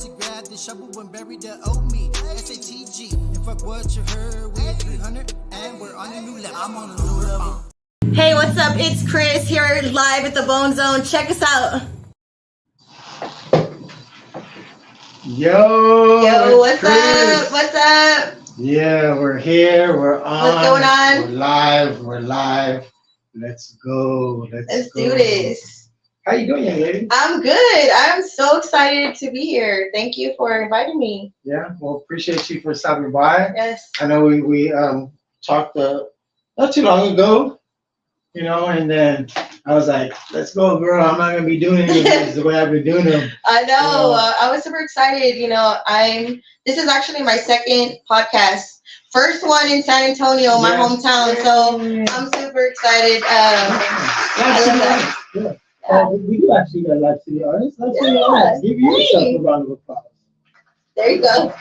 She grabbed the shovel and buried the old me. SATG, and fuck what you heard. We're 300 and we're on a new level. I'm on a new level. Hey, what's up? It's Chris here live at the BoneZone. Check us out. Yo, what's Chris. up? What's up? Yeah, we're here. We're on. What's going on? We're live. Let's go. Let's do this. How you doing, young lady? I'm good. I'm so excited to be here. Thank you for inviting me. Yeah, well, appreciate you for stopping by. Yes. I know we talked not too long ago, you know, and then I was like, let's go, girl. I'm not gonna be doing any of this the way I've been doing them. I know. I was super excited. You know, this is actually my second podcast. First one in San Antonio, my hometown. So I'm super excited. I love that. Yeah. We do actually got Live City artists. Live City artists. Give yourself a round of applause. There you go.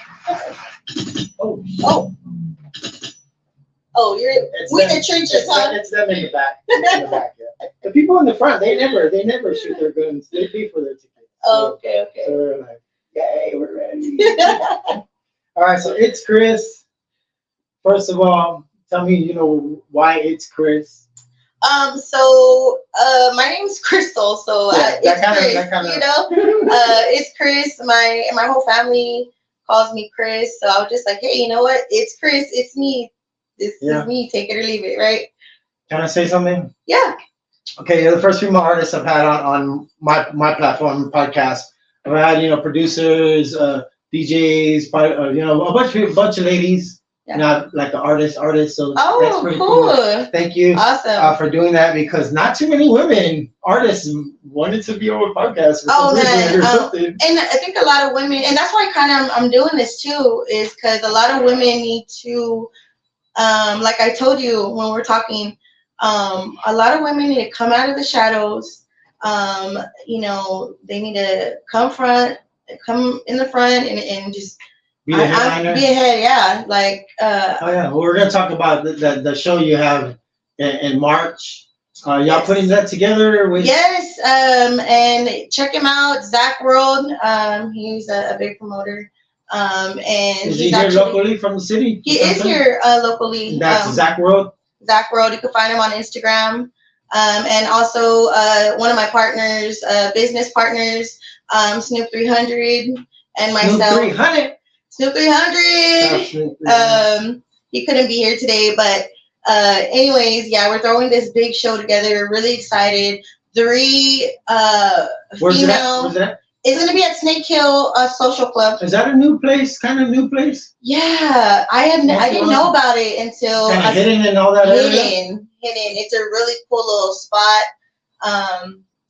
Oh, you're with the trenches, huh? It's them in the back. Yeah. The people in the front, they never shoot their guns. They pay for their tickets. Oh, okay. So they're like, yay, we're ready. All right, so it's Chris. First of all, tell me, why it's Chris. So my name's Crystal. So it's Chris. It's Chris. My whole family calls me Chris. So I was just like, hey, you know what? It's Chris. It's me. This is me. Take it or leave it, right? Can I say something? Yeah. Okay, you're the first female artist I've had on my platform podcast. I've had producers, DJs, a bunch of ladies. Yeah. Not like the artist. So that's pretty cool. Thank you. Awesome. For doing that, because not too many women artists wanted to be on a podcast. And I think a lot of women, and that's why I'm doing this too, is because a lot of women need to, like I told you when we're talking, a lot of women need to come out of the shadows. They need to come in the front and just be a headliner. Be ahead, yeah. Like. Well, we're gonna talk about the show you have in March. Y'all putting that together? Yes. And check him out, Zach World. He's a big promoter. And is he here locally from the city? He is here locally. That's Zach World. Zach World. You can find him on Instagram. And also one of my partners, business partners, Snoop 300, and myself. Snoop 300. He couldn't be here today, but anyways, we're throwing this big show together. We're really excited. 3 Where's female. Where's that? It's gonna be at Snake Hill Social Club. Is that a new place? Kind of new place? Yeah, I didn't know about it until kind of hidden in all that area. Hidden. It's a really cool little spot.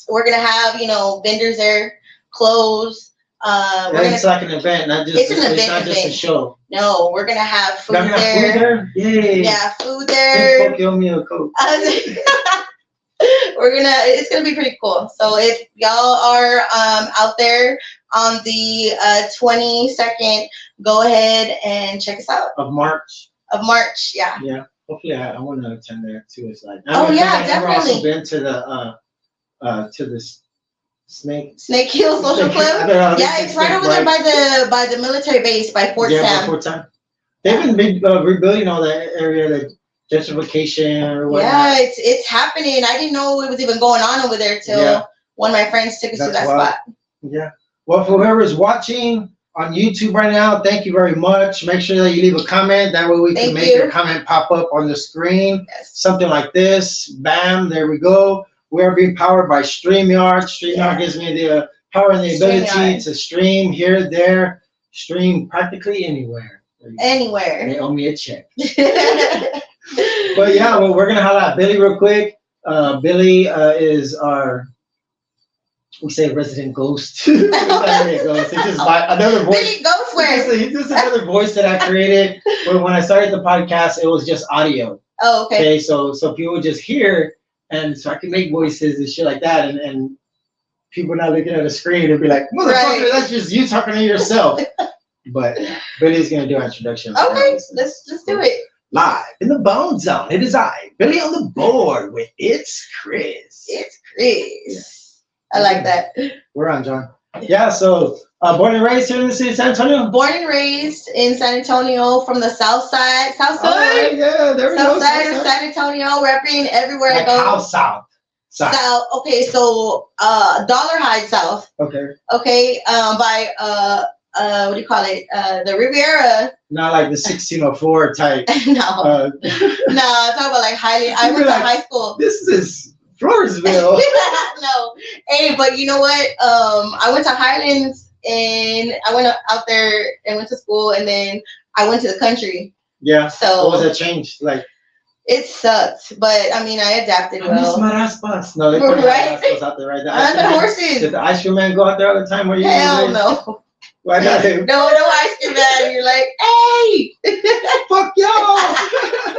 We're gonna have vendors there, clothes. It's like an event, not just just a show. No, we're gonna have food there. Food there? Yay. Yeah, food there. Give me a Coke. It's gonna be pretty cool. So if y'all are out there on the 22nd, go ahead and check us out. Of March, yeah. Yeah. Hopefully I want to attend there too. It's like definitely. I've also been to the Snake Hill Social Club. Yeah, it's right over there by the military base by Fort Sam. Yeah, Fort Sam. They've been rebuilding all that area, like gentrification or whatnot. Yeah, it's happening. I didn't know it was even going on over there till one of my friends took us to that spot. Yeah. Well, for whoever's watching on YouTube right now, thank you very much. Make sure that you leave a comment. That way we can make your comment pop up on the screen. Yes. Something like this. Bam, there we go. We are being powered by StreamYard. StreamYard gives me the power and the ability to stream here, there, stream practically anywhere. Anywhere. They owe me a check. But yeah, we're going to highlight out Billy real quick. Billy is our, we say, resident ghost. He's just another voice. Billy Ghostware. He's just another voice that I created. When I started the podcast, it was just audio. Oh, okay. Okay, so people would just hear. And so I can make voices and shit like that, and people not looking at a screen and be like, motherfucker, that's just you talking to yourself. But Billy's gonna do an introduction. Okay, let's do it. Live in the BoneZone. It is I, Billy on the board with It's Chris. It's Chris. I like that. We're on, John. Yeah, so born and raised here in the city of San Antonio? Born and raised in San Antonio from the south side. South side? Yeah, there we go. South side of San Antonio, repping everywhere I go. How south? South. Okay, so Dollar High South. Okay. Okay, by what do you call it? The Riviera. Not like the 1604 type. No. No, I'm talking about like Highland. I went to high school. This is Floresville. No. Hey, but you know what? I went to Highlands and I went out there and went to school, and then I went to the country. Yeah. So what was that change? Like, it sucked, but I mean, I adapted well. I miss Maraspas. No, they put Maraspas out there right now. And the horses. Did the ice cream man go out there all the time? Where you? Hell no. Why not? No ice cream man. You're like, hey, fuck y'all.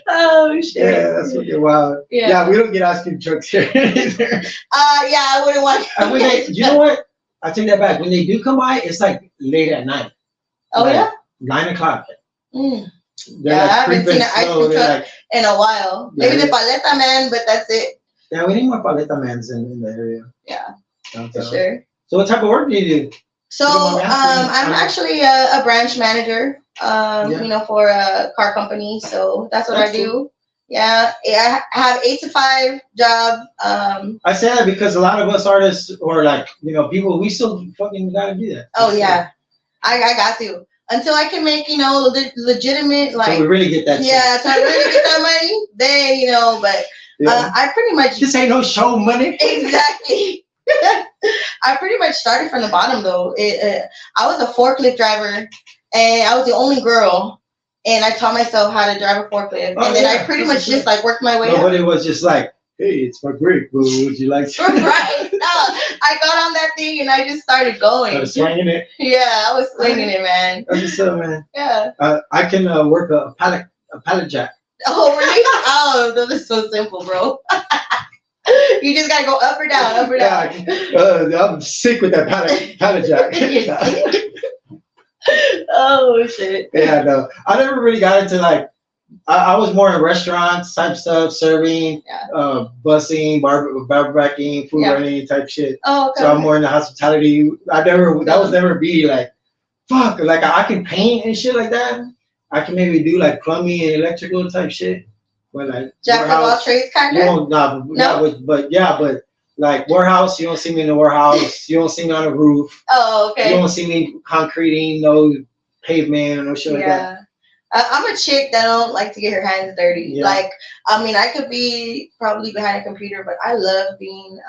Oh shit. Yeah, that's fucking wild. Yeah, we don't get ice cream trucks here either. Yeah, I wouldn't want. And when they, you know what? I take that back. When they do come by, it's like late at night. Oh like yeah. 9 o'clock. Yeah, Like I haven't seen an ice cream truck like, in a while. Maybe the paleta man, but that's it. Yeah, we need more paleta mans in the area. Yeah, for sure. So what type of work do you do? So I'm actually a branch manager. You know, for a car company. So that's what I do. Cool. Yeah, I have 8 to 5 job. I say that because a lot of us artists or like, you know, people, we still fucking gotta do that. Oh yeah, I got to until I can make, you know, legitimate like. So we really get that. Yeah, so I really get that money. Then you know, but I pretty much. This ain't no show money. Exactly. I pretty much started from the bottom though. I was a forklift driver, and I was the only girl. And I taught myself how to drive a forklift, and then I pretty much just like worked my way up. Nobody was just like, "Hey, it's my break, boo. Would you like to?" Right? No, I got on that thing and I just started going. Started swinging it. Yeah, I was swinging it, man. That's what's up, man. Yeah. I can work a pallet jack. Oh really? Oh, that is so simple, bro. You just gotta go up or down, up or down. Yeah, I'm sick with that pallet jack. Oh shit. Yeah, no. I never really got into like I was more in restaurants type stuff, serving, busing, barbacking, food running type shit. Oh, okay. So I'm more in the hospitality. That was never be like fuck, like I can paint and shit like that. I can maybe do like plumbing and electrical type shit. But like jack of all trades kind of? But like warehouse, you don't see me in the warehouse. You don't see me on the roof. Oh, okay. You don't see me concreting, no pavement or no shit like that. I'm a chick that don't like to get her hands dirty. Yeah. Like, I mean, I could be probably behind a computer, but I love being,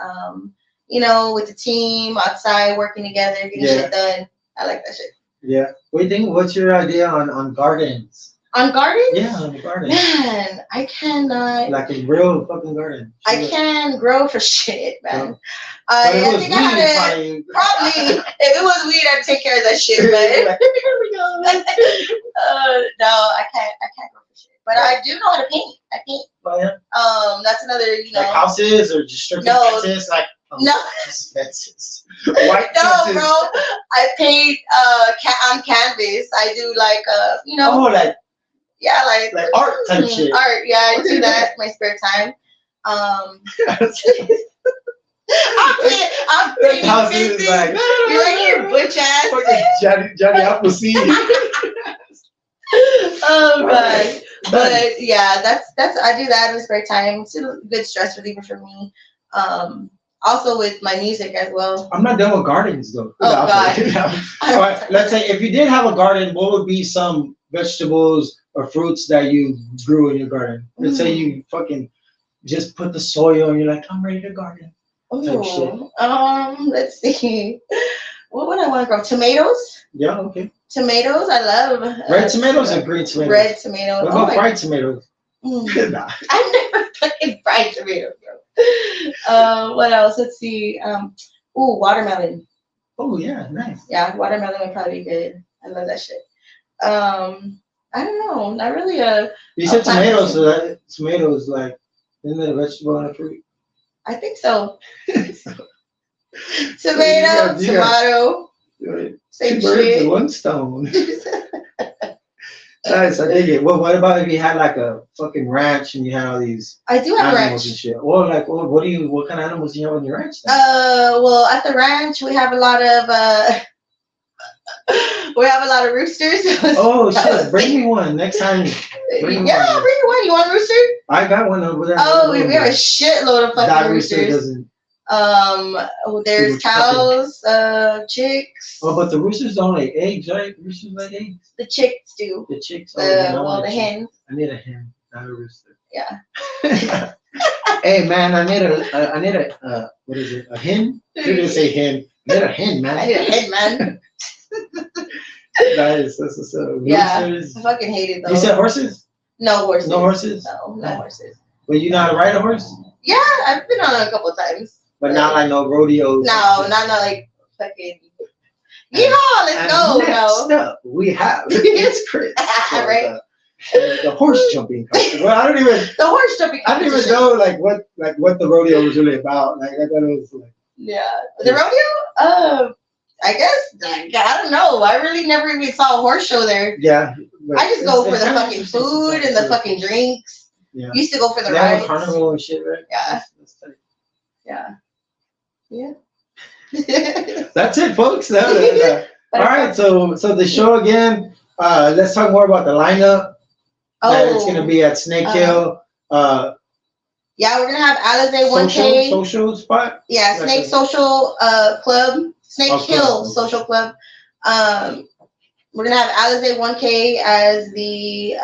you know, with the team outside working together, getting shit done. I like that shit. Yeah. What do you think? What's your idea on gardens? On gardens? Yeah, on the garden. Man, I cannot. Like a real fucking garden. I can grow for shit, man. No. I think I had to, probably, if it was weed, I'd take care of that shit, man. Like, here we go. No, I can't grow for shit. But I do know how to paint. I paint. Oh, yeah. That's another, you know. Like houses or just strictly fences? Like, no. Fences. White fences. Bro. I paint on canvas. I do like, you know. Oh, like. Yeah, like art type shit. Art, yeah, I do that in my spare time. I'm pretty busy. Like, you're like your butch ass. Johnny Appleseed. Oh god. But yeah, that's I do that in my spare time. It's a good stress reliever for me. Also with my music as well. I'm not done with gardens though. Oh god. All right, let's say if you did have a garden, what would be some vegetables or fruits that you grew in your garden? Let's say you fucking just put the soil and you're like, I'm ready to garden. Ooh, let's see. What would I want to grow? Tomatoes? Yeah, okay. Tomatoes, I love. Red tomatoes or green tomatoes? Red tomatoes. What about fried tomatoes? Nah. I've never fucking fried tomatoes, bro. What else? Let's see. Watermelon. Oh yeah, nice. Yeah, watermelon would probably be good. I love that shit. I don't know. Not really You said tomatoes, so tomatoes like isn't it a vegetable and a fruit? I think so. Tomato, tomato. Right. Same Two birds shit. with one stone. Nice, I dig it. Well, what about if you had like a fucking ranch and you had all these I do have a animals ranch. and shit? Well, like, what kind of animals do you have on your ranch then? Well, at the ranch we have a lot of roosters. Oh shit! Bring me one next time. Bring you one. You want a rooster? I got one over there. Oh, we have a shitload of fucking roosters. Doesn't. There's cows, chicks. Oh, but the roosters don't lay eggs, right? Roosters lay eggs. The chicks do. The chicks. The hens. I need a hen, not a rooster. Yeah. Hey man, I need a what is it? A hen? You didn't say hen. I need a hen, man. I need a hen, man. Nice. That's yeah. Roosters. I fucking hate it though. You said horses? No horses. No horses? No horses. But you know how to ride a horse? Yeah, I've been on it a couple of times. But not like no rodeos. No, not like fucking. Yeehaw, let's go. Next up, we have itsCRI. Right. The horse jumping competition. Well, I don't even. The horse jumping. I didn't even know what the rodeo was really about. Like I thought it was like. Yeah, the rodeo. I guess I don't know. I really never even saw a horse show there. Yeah. I just go for the fucking food and the fucking drinks. Yeah. Used to go for the rides. rides. Carnival and shit, right? Yeah. Yeah. Yeah. That's it, folks. All right, so the show again. Let's talk more about the lineup. It's gonna be at Snake Hill. Yeah, we're gonna have Alizé 1K social spot. Yeah, Snake Social Club, Snake Hill Social Club. We're gonna have Alizé 1K as the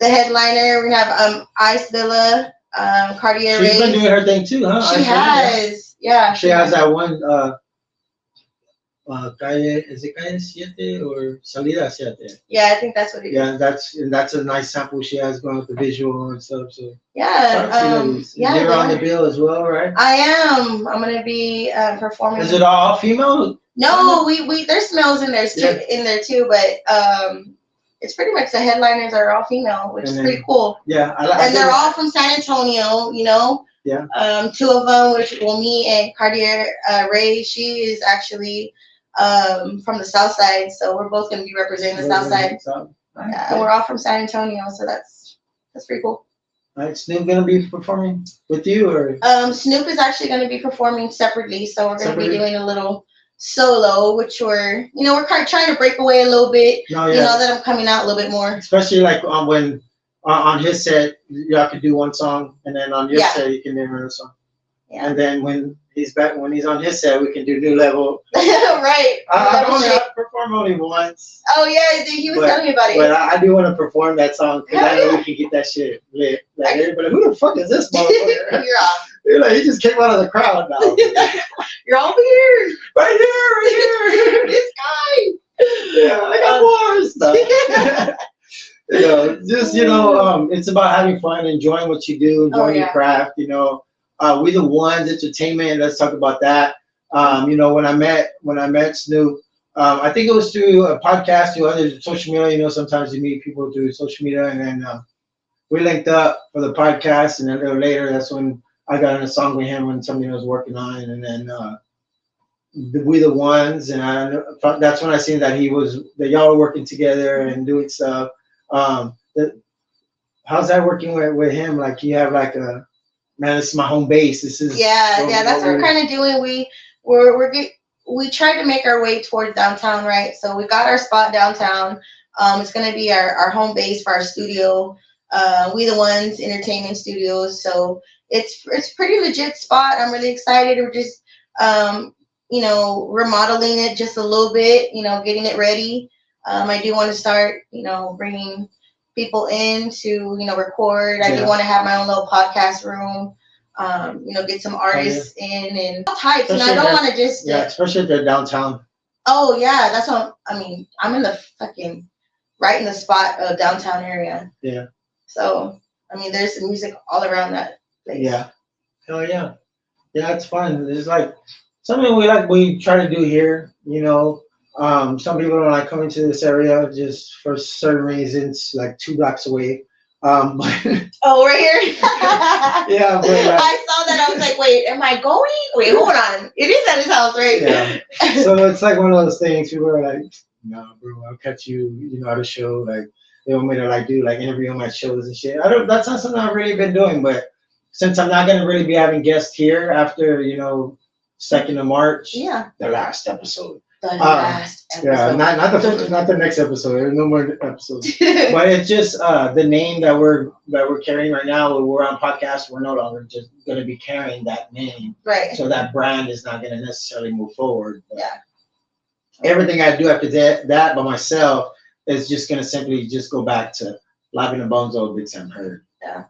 headliner. We're gonna have Ice Villa, Cartier. She's been doing her thing too, huh? She has, yeah. She has that one. Is it Calle 7 or Salida 7? Yeah, I think that's what it is. Yeah, that's a nice sample she has going with the visual and stuff. So yeah, you're on the bill as well, right? I am. I'm gonna be performing. Is it all female? No, we there's males in there too, but it's pretty much the headliners are all female, which is pretty cool. Yeah, and they're all from San Antonio, you know. Yeah. Two of them, which me and Cartier Ray, she is actually from the South Side, so we're both gonna be representing the South Side. And we're all from San Antonio, so that's pretty cool. All right, Snoop gonna be performing with you, or? Snoop is actually gonna be performing separately, so we're gonna be doing a little solo, which we're kind of trying to break away a little bit. You know that I'm coming out a little bit more. Especially like when on his set, y'all could do one song, and then on your set you can do another song. Yeah. And then when he's on his set, we can do New Level. Right. I've only performed only once. Oh yeah, he was telling me about it. But I do want to perform that song because I know we can get that shit lit. Like everybody, who the fuck is this motherfucker? You're off. You're like, he just came out of the crowd now. You're over here. Right here. This guy. Yeah, I got more stuff. It's about having fun, enjoying what you do, enjoying your craft. We the Ones Entertainment. Let's talk about that. When I met Snoop, I think it was through a podcast, through other social media. Sometimes you meet people through social media, and then we linked up for the podcast. And then a little later, that's when I got in a song with him when something I was working on, and then We the Ones, and that's when I seen that y'all were working together and doing stuff. How's that working with him? Like you have like a man, this is my home base. This is that's what we're kind of doing. We tried to make our way towards downtown, right? So we got our spot downtown. It's gonna be our home base for our studio. We the Ones Entertainment Studios. So it's pretty legit spot. I'm really excited. We're just remodeling it just a little bit. Getting it ready. I do want to start bringing people in to record. I do want to have my own little podcast room. Get some artists in and all types. And I don't want to just especially if they're downtown. Oh yeah, that's what I'm in the fucking right in the spot of downtown area. Yeah. So there's music all around that place. Yeah. Hell yeah. Yeah, it's fun. It's like something we try to do here. Some people don't like coming to this area just for certain reasons, like 2 blocks away. Oh, right here. Yeah, but I saw that. I was like, wait, am I going? Wait, hold on. It is at his house, right? Yeah. So it's like one of those things. People are like, no, bro, I'll catch you, at a show. Like, they want me to like do like interview on my shows and shit. That's not something I've really been doing, but since I'm not gonna really be having guests here after, 2nd of March. Yeah. The last episode. The last episode. Yeah, not the next episode. There's no more episodes. But it's just the name that we're carrying right now. When we're on podcast, we're no longer just gonna be carrying that name. Right. So that brand is not gonna necessarily move forward. But yeah. Everything I do after that by myself is just gonna simply just go back to Live in the BoneZone, Big Sam Heard. Yeah.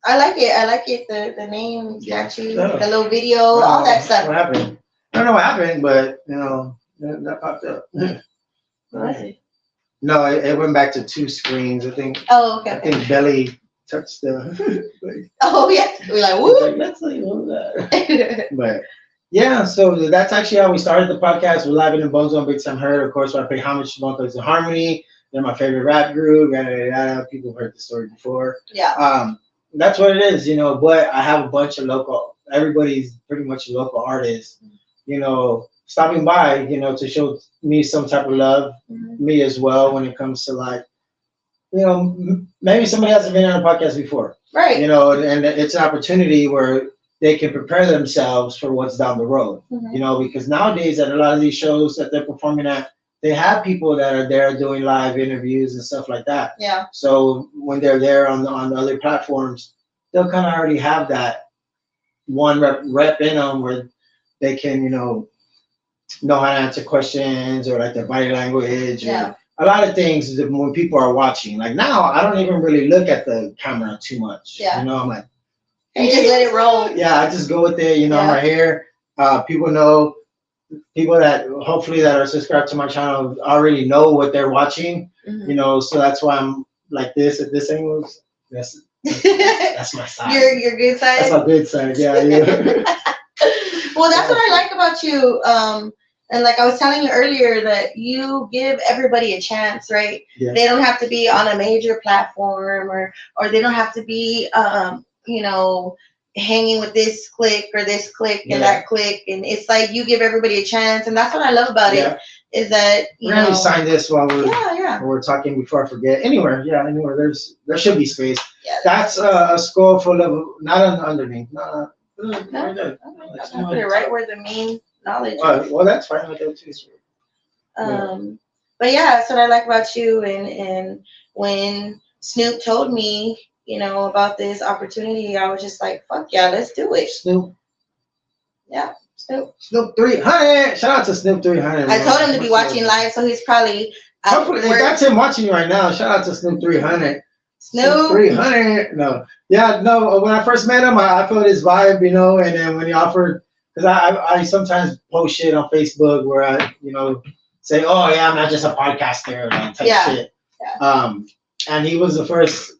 I like it. The name, statue, the little video, all that stuff. What happened? I don't know what happened, but that popped up. What was it? No, it went back to 2 screens. I think. Oh, okay. I think Belly touched the. Oh yeah, we're like, woo. Like, let's leave that. But yeah, so that's actually how we started the podcast. We're Live in the BoneZone, Big Sam Heard. Of course, I pay homage to Bone Thugs and Harmony. They're my favorite rap group. People have heard the story before. Yeah. That's what it is, But I have a bunch of everybody's pretty much a local artist, stopping by, to show me some type of love, me as well, when it comes to like, maybe somebody hasn't been on a podcast before, right? And it's an opportunity where they can prepare themselves for what's down the road, because nowadays at a lot of these shows that they're performing at, they have people that are there doing live interviews and stuff like that. Yeah. So when they're there on the other platforms, they'll kind of already have that one rep in them where they can, know how to answer questions or like their body language. Yeah. A lot of things that when people are watching. Like now, I don't even really look at the camera too much. Yeah. I'm like, hey, you just let it roll. Yeah, I just go with it. I'm right here. People that hopefully that are subscribed to my channel already know what they're watching, so that's why I'm like this at this angle. That's my side. Your good side. That's my good side. Yeah. Well, that's what I like about you. And like I was telling you earlier, that you give everybody a chance, right? Yeah. They don't have to be on a major platform, or they don't have to be, hanging with this clique or this clique and that clique, and it's like you give everybody a chance, and that's what I love about it. Is that we're gonna sign this while we're talking before I forget. Anywhere. There should be space. Yeah, that's a skull full of not underneath. No, I'm gonna put it right where the main knowledge is. Well, that's fine. I'll do it too. But yeah, that's what I like about you. And when Snoop told me, about this opportunity, I was just like, fuck yeah, let's do it. Snoop. Yeah, Snoop. Snoop 300. Shout out to Snoop 300. I told him to be watching live, so he's probably. Hopefully, that's him watching you right now. Shout out to Snoop 300. Snoop 300. No. Yeah, no. When I first met him, I felt his vibe, and then when he offered, because I sometimes post shit on Facebook where I, say, oh yeah, I'm not just a podcaster, and type shit. Yeah. And he was the first.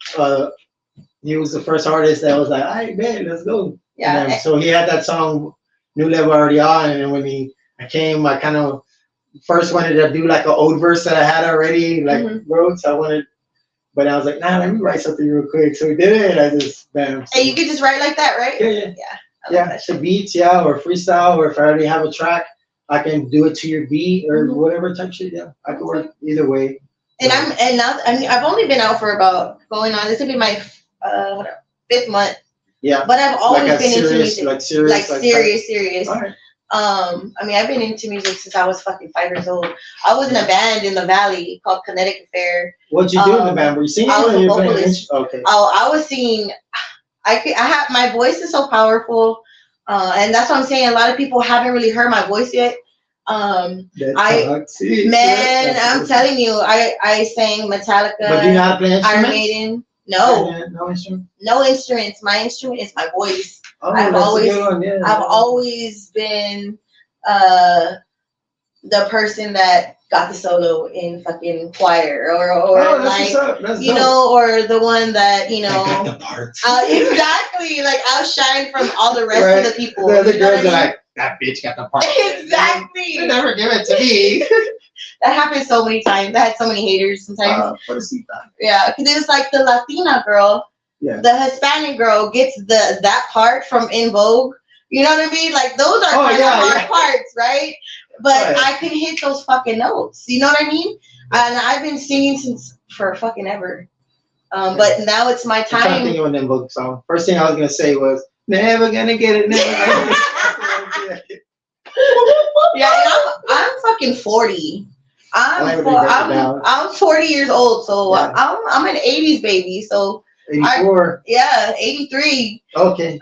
He was the first artist that was like, all right, man, let's go. Yeah. So he had that song, New Level, already on. And then when I came, I kind of first wanted to do like an old verse that I had already, wrote. So but I was like, nah, let me write something real quick. So we did it, and I just, bam. Hey, you could just write like that, right? Yeah. The beats, or freestyle, or if I already have a track, I can do it to your beat or whatever type shit. Yeah, I can work either way. And I've only been out for about this will be my 5th month. Yeah. But I've always been into music. Serious. All right. I've been into music since I was fucking 5 years old. I was in a band in the Valley called Kinetic Affair. What'd you do in the band? Were you singing? I was a vocalist. Okay. I was singing. I have my voice is so powerful, and that's what I'm saying. A lot of people haven't really heard my voice yet. I'm telling you, I sang Metallica. But do you not play instruments? Iron Maiden. No. No instruments. No instruments. My instrument is my voice. Oh, I've always been the person that got the solo in fucking choir or like or the one that got the parts. Exactly, like outshine from all the rest of the people. The other girls are like, that bitch got the part. Exactly. They never give it to me. That happened so many times. I had so many haters sometimes. Yeah, because it's like the Latina girl, the Hispanic girl gets that part from In Vogue, You know what I mean? Like those are kind of hard parts, right? But I can hit those fucking notes. You know what I mean? And I've been singing since for fucking ever. But now it's my time. I'm thinking on them books. So first thing I was gonna say was never gonna get it. Never gonna get it. Yeah, and I'm fucking 40. I'm 40 years old, so I'm an 80s baby. So 84. 83. Okay.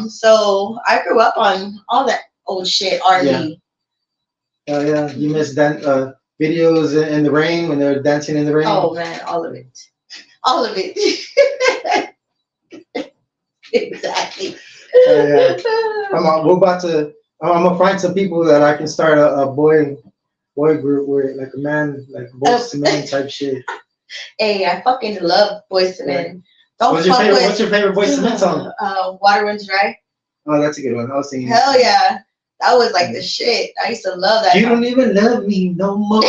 So I grew up on all that old shit, R&B. Oh yeah, you missed that videos in the rain when they're dancing in the rain. Oh man, all of it. Exactly. We're about to. I'm gonna find some people that I can start a boy group with, like a man, like Boyz II Men type shit. Hey, I fucking love Boyz II Men. What's your favorite Boyz II Men song? Water Runs Dry. Oh, that's a good one. I was thinking. Hell yeah, that was like the shit. I used to love that. You don't even love me no more.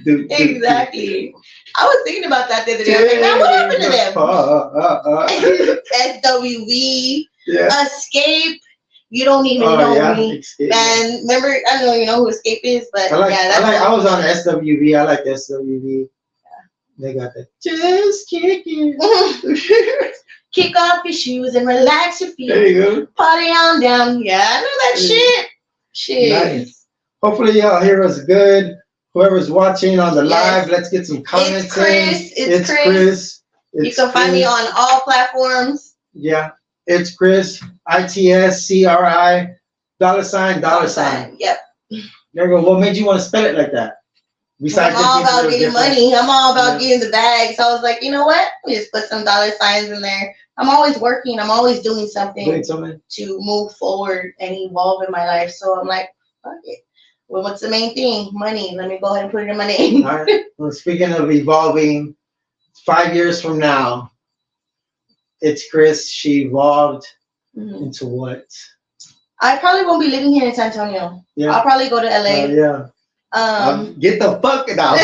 Exactly. I was thinking about that the other day. I was like, man, what happened to them? SWV, Escape. You don't even know me. Escape. And remember, I don't know, you know who Escape is, but I was on SWV. I like SWV. They got that. Just kick it. Kick off your shoes and relax your feet. There you go. Party on down. Yeah, I know that shit. Shit. Nice. Hopefully y'all hear us good. Whoever's watching on the live, let's get some comments. It's Chris. It's Chris. You can find me on all platforms. Yeah. It's Chris. itsCRI. $. Yep. There you go. What made you want to spell it like that? I'm all about getting money. I'm all about getting the bag. So I was like, you know what? Let me just put some $signs in there. I'm always working. I'm always doing something to move forward and evolve in my life. So I'm like, fuck it. Well, what's the main thing? Money. Let me go ahead and put it in my name. All right. Well, speaking of evolving, 5 years from now, it's Chris. She evolved into what? I probably won't be living here in San Antonio. Yeah. I'll probably go to LA. Get the fuck out.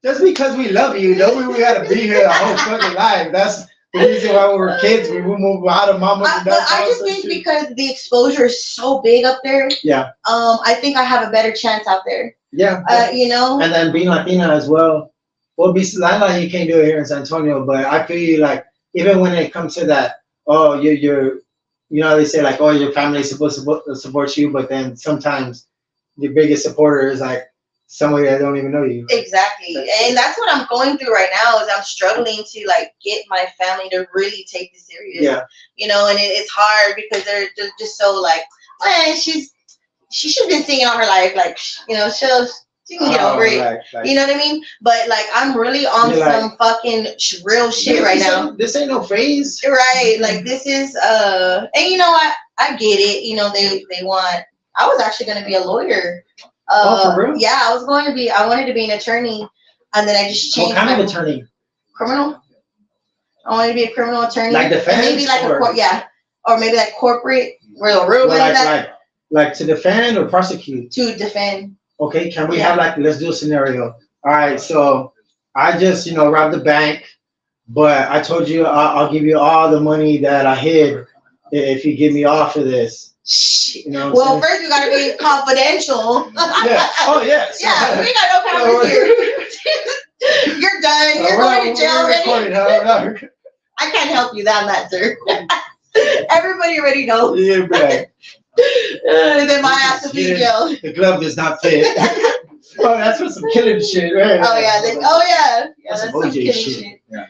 Just because we love you, don't mean we gotta be here the whole fucking life. That's the reason why we were kids. We would move out of mama's and dad's house. I just think because the exposure is so big up there. Yeah. I think I have a better chance out there. Yeah. You know. And then being Latina as well. Well, I know you can't do it here in San Antonio, but I feel you like even when it comes to that, oh, you're you know, they say like, oh, your family's supposed to support you, but then sometimes your biggest supporter is like somebody that don't even know you. Exactly. And that's what I'm going through right now is I'm struggling to like get my family to really take this serious. Yeah. You know, and it's hard because they're just so like, man, she's been singing all her life. Like, you know, she can get over it. Right. You know what I mean? But like, I'm really on some fucking real shit right now. This ain't no phase. Right. Like this is, and you know what? I get it. You know, they want, I was actually going to be a lawyer. For real? Yeah, I wanted to be an attorney, and then I just changed. What kind of attorney? Criminal. I wanted to be a criminal attorney. Like defense? And maybe like or maybe like corporate, like to defend or prosecute? To defend. Okay, can we have let's do a scenario. All right, so I just, robbed the bank, but I told you I'll give you all the money that I hid if you get me off of this. You know well, first you gotta be confidential. Yeah. Oh yes. Yeah, we got no cameras here. You're done. You're going to jail already. I can't help you on that, sir. Everybody already knows. Yeah, right. Then my ass will be in jail. The glove does not fit. Oh, that's for some killing shit, right? Oh yeah. That's some killing shit. Yeah.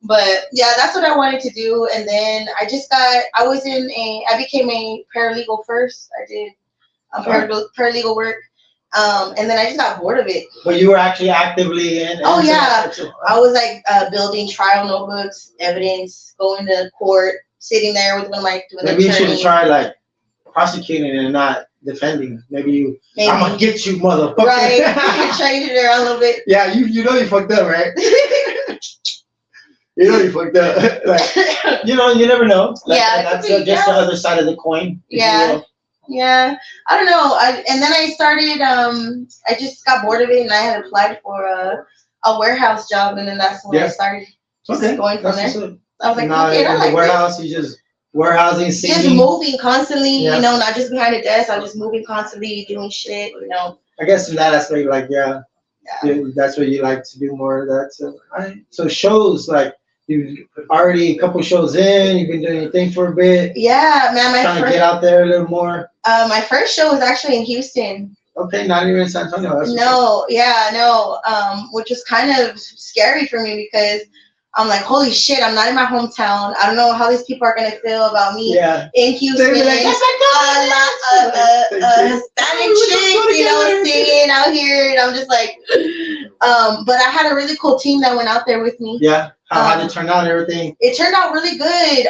But yeah, that's what I wanted to do. And then I became a paralegal first. I did paralegal work. And then I just got bored of it. But you were actually actively in. Oh yeah. I was like building trial notebooks, evidence, going to court, sitting there with Maybe you should try like prosecuting and not defending. Maybe. I'm gonna get you, motherfucker. Right. You can change it around a little bit. Yeah, you know you fucked up, right? You know you fucked up. Like, you never know. Like, that's just the other side of the coin. Yeah. Yeah. I don't know. And then I started, I just got bored of it and I had applied for a warehouse job and then that's when I started going from there. I was like, okay, I like warehouse, you just warehousing, singing. Just moving constantly, Yeah. you know, not just behind a desk. I'm just moving constantly, doing shit, you know. I guess in that aspect, like, yeah. That's what you like to do more of that. So shows, like, you already a couple shows in, you've been doing your thing for a bit. Yeah, man. Trying to get out there a little more. My first show was actually in Houston. Okay, not even in San Antonio. No, which was kind of scary for me because I'm like, holy shit, I'm not in my hometown. I don't know how these people are gonna feel about me in Houston. Like, Hispanic chick, you know, singing out here, and I'm just like, but I had a really cool team that went out there with me. Yeah, how did it turn out? Everything. It turned out really good.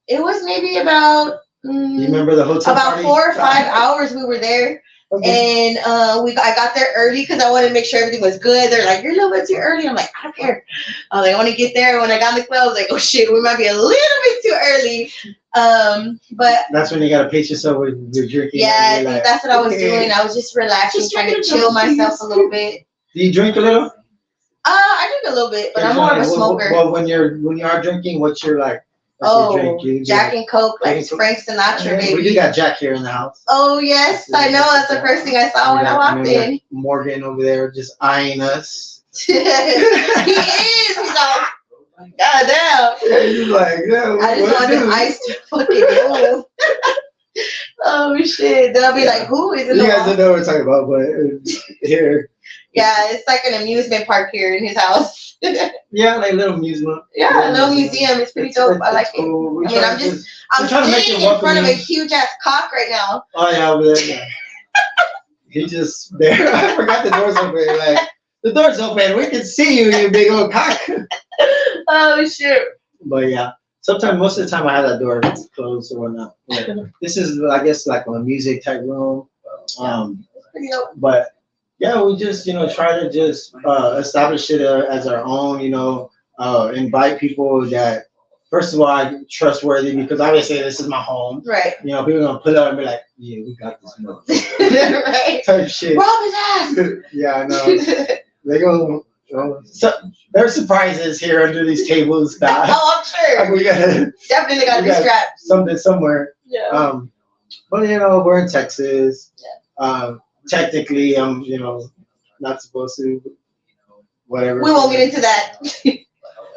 It was maybe about. You remember the hotel about party? 4 or 5 hours we were there. Okay. And I got there early because I wanted to make sure everything was good. They're like, you're a little bit too early. I'm like, I don't care. I want to get there. When I got in the club, I was like, oh shit, we might be a little bit too early. But that's when you gotta pace yourself with your drinking. Yeah, like, that's what I was doing. I was just relaxing, trying to chill myself a little bit. Do you drink a little? I drink a little bit, but I'm more of a smoker. Well, when you are drinking, what's your like? Jack and Coke, like Frank Sinatra, baby. We do got Jack here in the house. Oh yes, I know. That's the first thing I saw when I walked in. Morgan over there just eyeing us. He is. He's all, goddamn. He's like, yeah. I just want him ice to fucking move. Oh shit! Then I'll be like, who is it? You guys don't know what we're talking about, but here. Yeah, it's like an amusement park here in his house. Yeah, like a little museum. Yeah, a little museum. It's pretty dope. I like cool. it. I mean, I'm sitting in front of a huge ass cock right now. Oh yeah, over there. Yeah. He just there. I forgot the door's open. Like the door's open. We can see you, you big old cock. Oh shit. But yeah, sometimes most of the time I have that door closed or whatnot. But this is, I guess, like a music type room. But yeah, we just try to just establish it as our own. Invite people that, first of all, are trustworthy, because obviously this is my home. Right. People are gonna pull up and be like, "Yeah, we got this one." Right. Type shit. Rob his ass. Yeah, I know. They go. So there are surprises here under these tables. Oh, I'm sure. We definitely got to be strapped. Something somewhere. Yeah. But we're in Texas. Yeah. Technically, I'm not supposed to. Whatever. We won't get into that.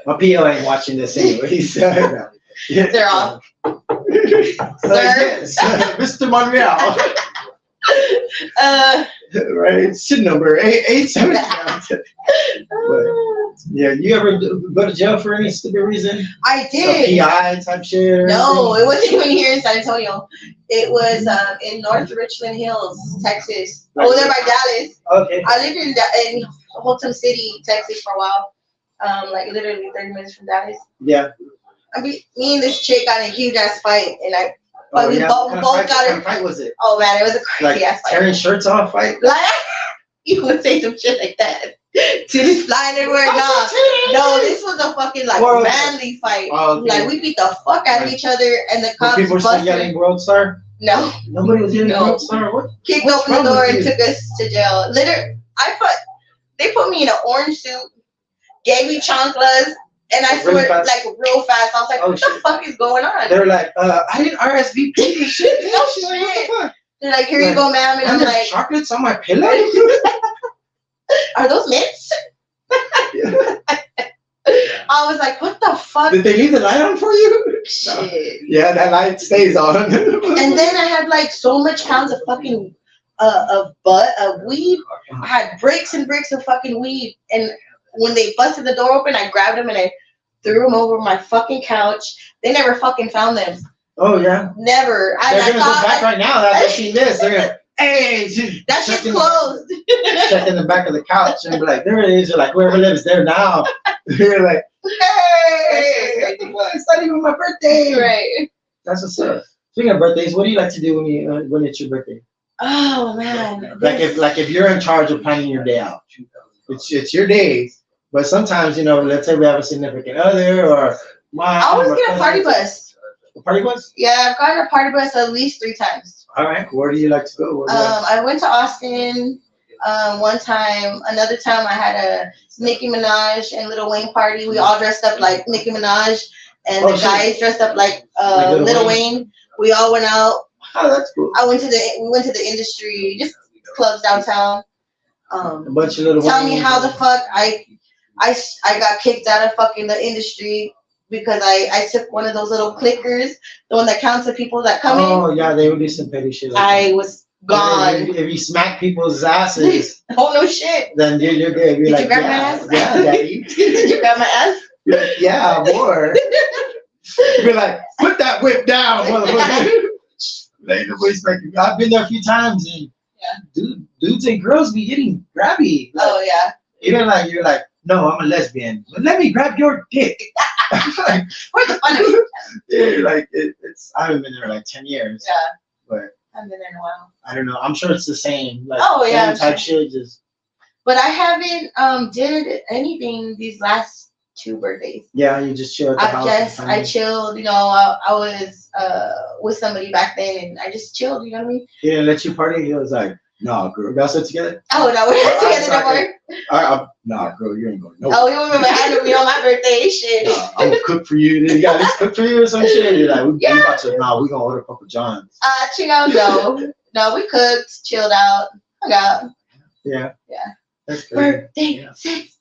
My PO ain't watching this anyways. They're off. Sir, Mr. Monreal. Right, SIN number 887. Yeah, you ever go to jail for any stupid reason? I did. A PI type shit? No, it wasn't even here in San Antonio. It was in North Richland Hills, Texas. Over there by Dallas. Okay. I lived in Holton City, Texas for a while. Like literally 30 minutes from Dallas. Yeah. Me and this chick got in a huge ass fight, and we both got it. What kind of fight was it? Oh man, it was a crazy ass fight. Tearing shirts off fight? Like, you would say some shit like that. Titties flying everywhere. No, this was a fucking manly fight. Oh, okay. Like we beat the fuck out of each other, and the cops people were still yelling World Star? No. Nobody was yelling World Star? What? Kicked open the door and took us to jail. Literally, they put me in an orange suit, gave me chanclas, and I swear, real fast. I was like, what the fuck is going on? They're like, I didn't RSVP this shit. No shit. They're like, here you go, ma'am. And I'm like, chocolates on my pillow? Are those mints? I was like, what the fuck? Did they leave the light on for you? Shit. No. Yeah, that light stays on. And then I had so much pounds of fucking of weed. I had bricks and bricks of fucking weed. And when they busted the door open, I grabbed them and I threw them over my fucking couch. They never fucking found them. Oh yeah. Never. They're gonna go back right now that they've seen this. They're gonna, hey, that shit's closed. Check in the back of the couch and be like, there it is. You're like, whoever lives there now. You're like, hey, it's not even my birthday. Right. That's what's up. Speaking of birthdays, what do you like to do when it's your birthday? Oh man. If you're in charge of planning your day out, it's your day. But sometimes, let's say we have a significant other or I always get a party bus. A party bus? Yeah, I've gotten a party bus at least 3 times. All right. Where do you like to go? I went to Austin one time. Another time I had a Nicki Minaj and Lil Wayne party. We all dressed up like Nicki Minaj. and the guys dressed up like Lil Wayne. We all went out. Oh, that's cool. We went to the industry, just clubs downtown. A bunch of little. Tell me how the fuck I got kicked out of fucking the industry because I took one of those little clickers, the one that counts the people that come in. Oh yeah, they would do some petty shit. Like I was gone. If you smack people's asses, oh no shit. Then you're good. Did you grab my ass? Yeah, daddy. Did you grab my ass? You're like, yeah, more. You're like, put that whip down, motherfucker. Like, I've been there a few times, and dudes and girls be getting grabby. Like, oh yeah. Even like you're like, no, I'm a lesbian, but let me grab your dick. Like, where's the fun of it? Yeah, like it's. I haven't been there like 10 years. Yeah. But I haven't been there in a while. I don't know. I'm sure it's the same. Like, same type shit. Just. But I haven't did anything these last 2 birthdays. Yeah, you just chill at the house. I chilled. You know, I was with somebody back then, and I just chilled. You know what I mean? He didn't let you party. He was like, "No, girl, y'all sit together." Oh no, we're not together no more. Nah, girl, you ain't going. No. Oh, you remember having me on my birthday? Shit. I'm gonna cook for you. You got this cook for you or some shit. You're like, we about to. Nah, we gonna order Papa John's. No, we cooked, chilled out, hung out. Yeah. Yeah. That's birthday sex.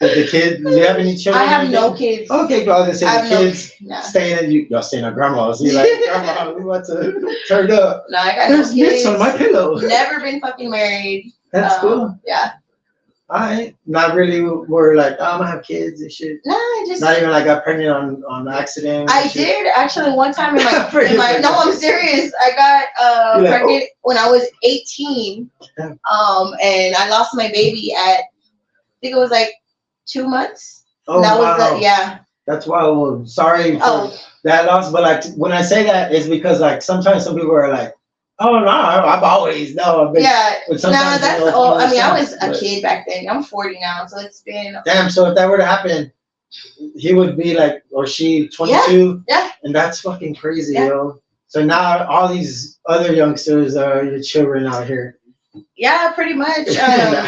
The kids, do you have any children? I have no kids. Okay, go ahead and say the kids staying at y'all staying at grandma's. You're like, grandma, we want to turn up. No, I got There's no kids. bits on my pillow. Never been fucking married. That's cool. Yeah. I not really were like, oh, I'm gonna have kids and shit. No, I just not even like got pregnant on accident. I did actually one time in my no, I'm serious. I got pregnant when I was 18. And I lost my baby at I think it was like 2 months. Oh, that wow. Was that's why. Well, sorry for that loss, but like when I say that is because like sometimes some people are like, oh no, I've always known. Yeah, no, that's all. I mean, I was a kid back then. I'm 40 now, so it's been. Damn. So if that were to happen, he would be like, or she, 22. Yeah. And that's fucking crazy, yo. So now all these other youngsters are your children out here. Yeah, pretty much.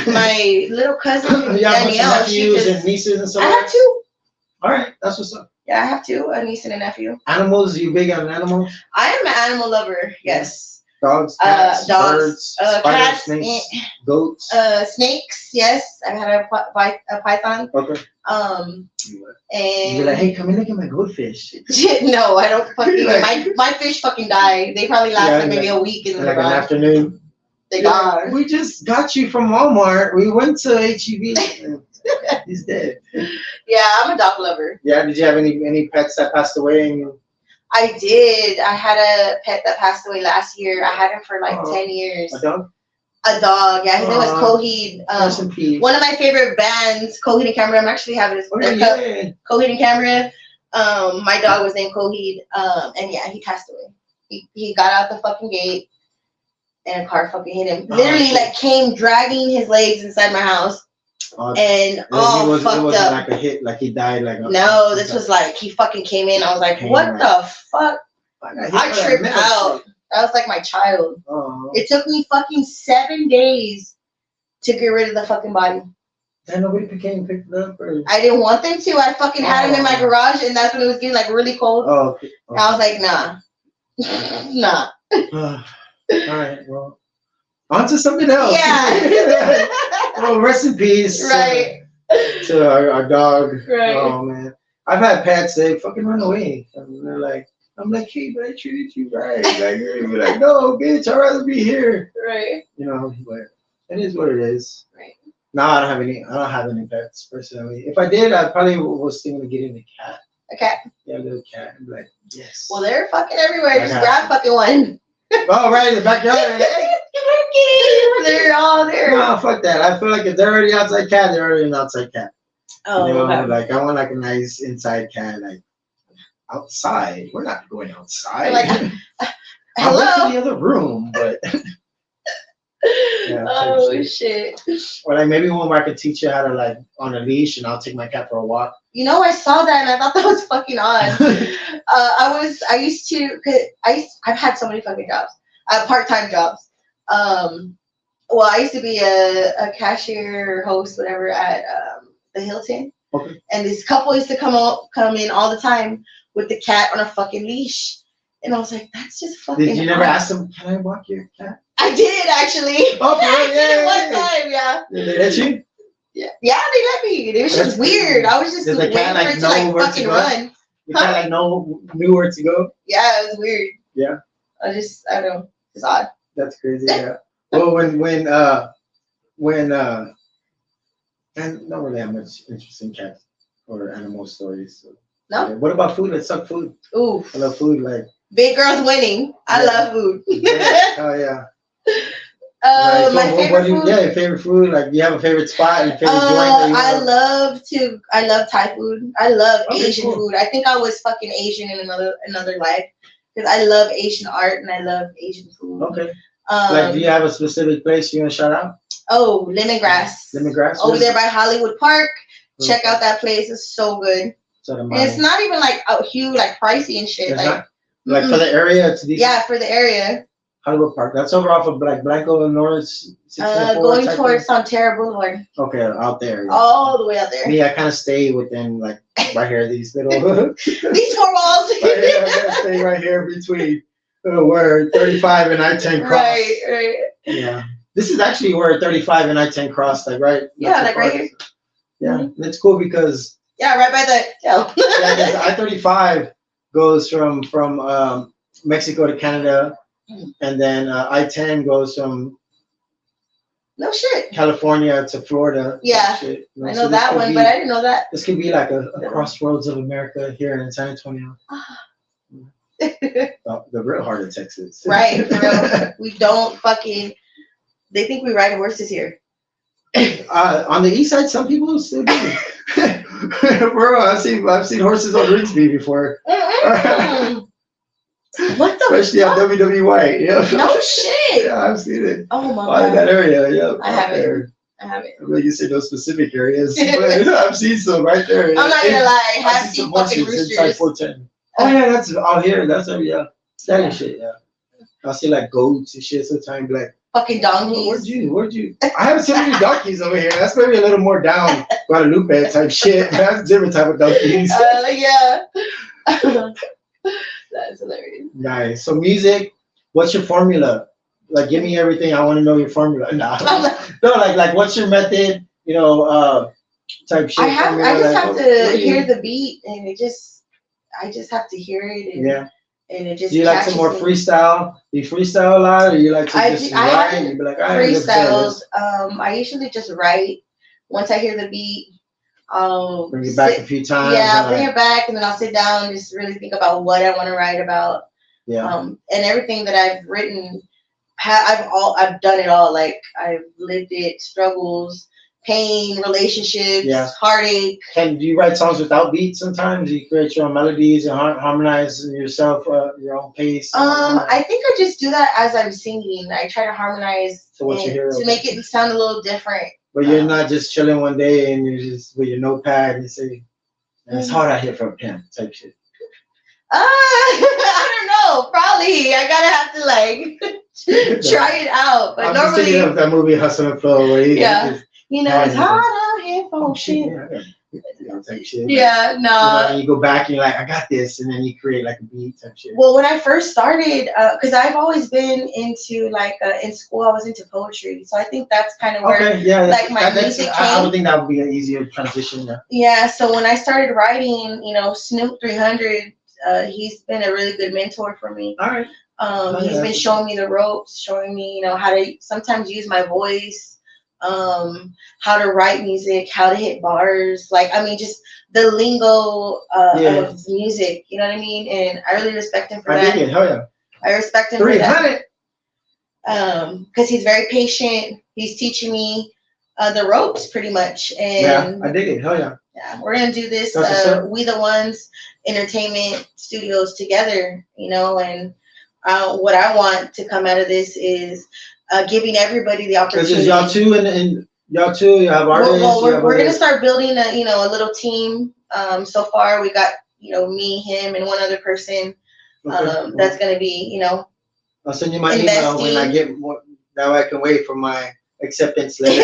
My little cousin Danielle, nephews and nieces and stuff. I have 2. All right, that's what's up. Yeah, I have 2, a niece and a nephew. Animals? You big on animals? I am an animal lover. Yes. Dogs, cats, birds, spiders, cats, snakes, goats. Snakes. Yes, I had a python. Okay. And you're like, hey, come and look at my goldfish. No, I don't fucking. My fish fucking died. They probably last maybe a week in the like an afternoon. They gone. We just got you from Walmart. We went to HEB. He's dead. Yeah, I'm a dog lover. Yeah. Did you have any pets that passed away? I did. I had a pet that passed away last year. I had him for like 10 years. A dog? A dog. Yeah, his name was Coheed. One of my favorite bands, Coheed and Camera. I'm actually having this Coheed and Camera. My dog was named Coheed. And yeah, he passed away. He got out the fucking gate and a car fucking hit him. Literally like came dragging his legs inside my house. And all fucked up. Like a hit, like he died. Like no, this was like he fucking came in. I was like, what the fuck? I tripped out. That was like my child. It took me fucking 7 days to get rid of the fucking body. And nobody came and picked it up. Or... I didn't want them to. I fucking had him in my garage, and that's when it was getting like really cold. Okay. I was like, nah. All right. Well, on to something else. Yeah. Well, rest in peace. Right. To our dog. Right. Oh man, I've had pets. They fucking run away. And they're like, I'm like, hey, but I treated you right. Like you're like, no, bitch, I'd rather be here. Right. You know, but it is what it is. Right. No, I don't have any pets personally. If I did, I probably was thinking of getting a cat. A cat. Yeah, a little cat. I'm like, yes. Well, they're fucking everywhere. Just grab fucking one. Oh, right, in the backyard. They're all there. No, fuck that. I feel like if they're already outside cat, they're already an outside cat. Oh, you know, okay. like I want like a nice inside cat, like outside. We're not going outside. Like, I'll go to the other room, but. Yeah, oh shit. Or like maybe one where I could teach you how to like on a leash, and I'll take my cat for a walk. You know, I saw that and I thought that was fucking odd. I've had so many fucking jobs, part-time jobs. Well, I used to be a cashier or host, whatever, at the Hilton. Okay. And this couple used to come in all the time with the cat on a fucking leash. And I was like, that's just fucking. Did you never ask them, can I walk your cat? I did actually. Oh, bro, I did it one time, yeah. Did they let you? Yeah, they let me. It was just weird. I was just Does waiting for it to like fucking run. The cat like knew where to go? Yeah, it was weird. Yeah. I don't know. It's odd. That's crazy, yeah. Well, when and not really have much interest in cats or animal stories. So. No. Yeah. What about food? Let's talk food. Ooh. I love food. Like big girls winning. I love food. Oh yeah. My favorite food. Yeah, your favorite food. Like, you have a favorite spot, your favorite joint. I love Thai food. I love Asian food. I think I was fucking Asian in another life because I love Asian art and I love Asian food. Okay. Like, do you have a specific place you want to shout out? Oh, Lemongrass. Lemongrass. Over there by Hollywood Park. Check out that place. It's so good. And it's not even like huge, like pricey and shit. Like for the area, it's decent. Yeah, for the area. Hollywood Park. That's over off of like Blanco North. Going towards Sonterra Boulevard. Okay, out there. Yeah. All the way out there. Me, I kind of stay within like right here. These little these 4 walls. Right here, I gotta stay right here between where 35 and I-10 cross. Right. Yeah. This is actually where 35 and I-10 cross. Like right. Yeah, like right here. Yeah, it's cool because. Yeah, right by the. Yeah, I-35 goes from Mexico to Canada, and then I-10 goes from no shit California to Florida. Yeah, shit, you know? I know that one, but I didn't know that. This could be like a crossroads of America here in San Antonio. The real heart of Texas. Right, for real. We don't fucking. They think we ride horses here. On the east side, some people still do. Bro, I've seen horses on Rigsby before. What the Especially fuck? on WWE. Yeah. No shit. Yeah, I've seen it. Oh my God. In that area, yeah. I haven't. I'm not gonna say those specific areas, but I've seen some right there. I'm not gonna lie. I have seen fucking roosters. Inside 410. Oh yeah, that's out here. That's yeah. That shit, yeah. I'll see like goats and shit sometimes, like fucking donkeys. Where'd you? I haven't seen any donkeys over here. That's maybe a little more down Guadalupe type shit. That's a different type of donkeys. Yeah. That's hilarious. Nice. So music, what's your formula? Like, give me everything. I want to know your formula. Nah. No, like what's your method? You know, type shit. I just have to hear the beat, and I just have to hear it. And, yeah. And it just. Do you like some more freestyle? Do you freestyle a lot, or you like to just write? And you be like, freestyles. I usually just write. Once I hear the beat, bring it back a few times. Yeah, I'll bring it back, and then I'll sit down and just really think about what I want to write about. Yeah. And everything that I've written, I've done it all. Like, I've lived it, struggles, pain, relationships, heartache. Do you write songs without beats sometimes? Do you create your own melodies and harmonize yourself, your own pace? I think I just do that as I'm singing. I try to harmonize to make it sound a little different. But you're not just chilling one day and you're just with your notepad and you say, it's hard out here for a pimp type shit. I don't know. Probably. I gotta have to like try it out. But I'm normally, just thinking of that movie Hustle and Flow where you know, it's hard out here for shit. Type shit. Yeah, no. And you go back and you're like, I got this, and then you create like a beat type shit. Well, when I first started, because I've always been into like in school, I was into poetry, so I think that's kind of where like my music came. I would think that would be an easier transition. Yeah. So when I started writing, you know, Snoop 300, he's been a really good mentor for me. All right. He's been showing me the ropes, showing me, you know, how to sometimes use my voice. How to write music, how to hit bars, like I mean, just the lingo of music. You know what I mean? And I really respect him for that. Dig it. Hell yeah. I respect him for that. Because he's very patient. He's teaching me the ropes pretty much. And I dig it. Hell yeah. Yeah, we're gonna do this. We the Ones Entertainment Studios together. You know, and what I want to come out of this is. Giving everybody the opportunity. Because y'all two and y'all two, you have artists. Well, we're gonna start building a little team. So far we got me, him, and one other person. That's gonna be I'll send you my email when I get that way I can wait for my acceptance letter.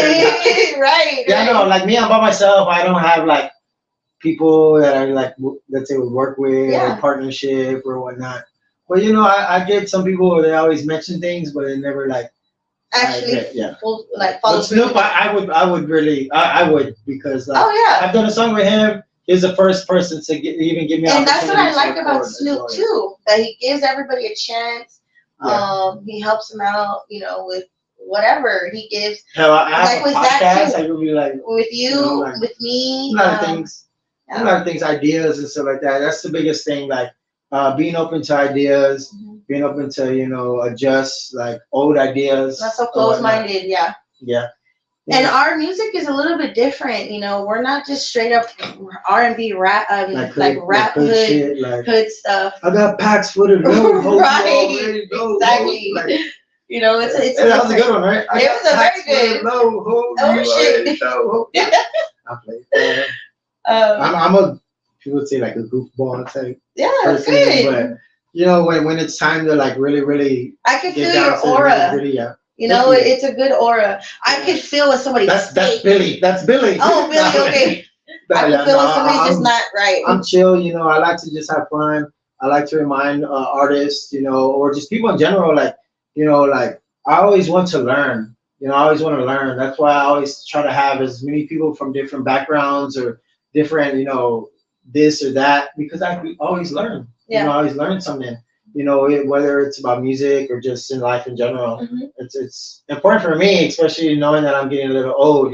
Right. Yeah, no, like me, I'm by myself. I don't have like people that I like, let's say, would work with, Yeah. or partnership or whatnot. But you know, I get some people where they always mention things, but they never like Actually, follow But through. Snoop, I would really, I would, because like, Oh yeah. I've done a song with him. He's the first person to even give me. And that's what I like to about record Snoop well, too. That he gives everybody a chance. Yeah. He helps them out, with whatever he gives. Hell, I have Like a with that podcast. too. I would be like, With you, like, with me. a lot of things. Yeah. A lot of things, ideas and stuff like that. That's the biggest thing. Like, being open to ideas, being open to adjust like old ideas. Not so close-minded. Yeah. Yeah. And our music is a little bit different, We're not just straight up R&B rap, rap hood, shit, like, hood stuff. I got packs for the load. Right, exactly. Like, it's that was a good one, right? It was a very good. Shit. I play. I'm people would say like a goofball type. Yeah, person, good. But when it's time to like really, I can feel your aura. It's a good aura. I can feel when somebody's that's Billy. That's Billy. Oh, Billy, okay. I can feel when somebody's just not right. I'm chill, I like to just have fun. I like to remind artists, or just people in general, like, like I always want to learn. I always want to learn. That's why I always try to have as many people from different backgrounds or different, this or that, because I always learn. Yeah. I always learn something. Whether it's about music or just in life in general. Mm-hmm. It's important for me, especially knowing that I'm getting a little old,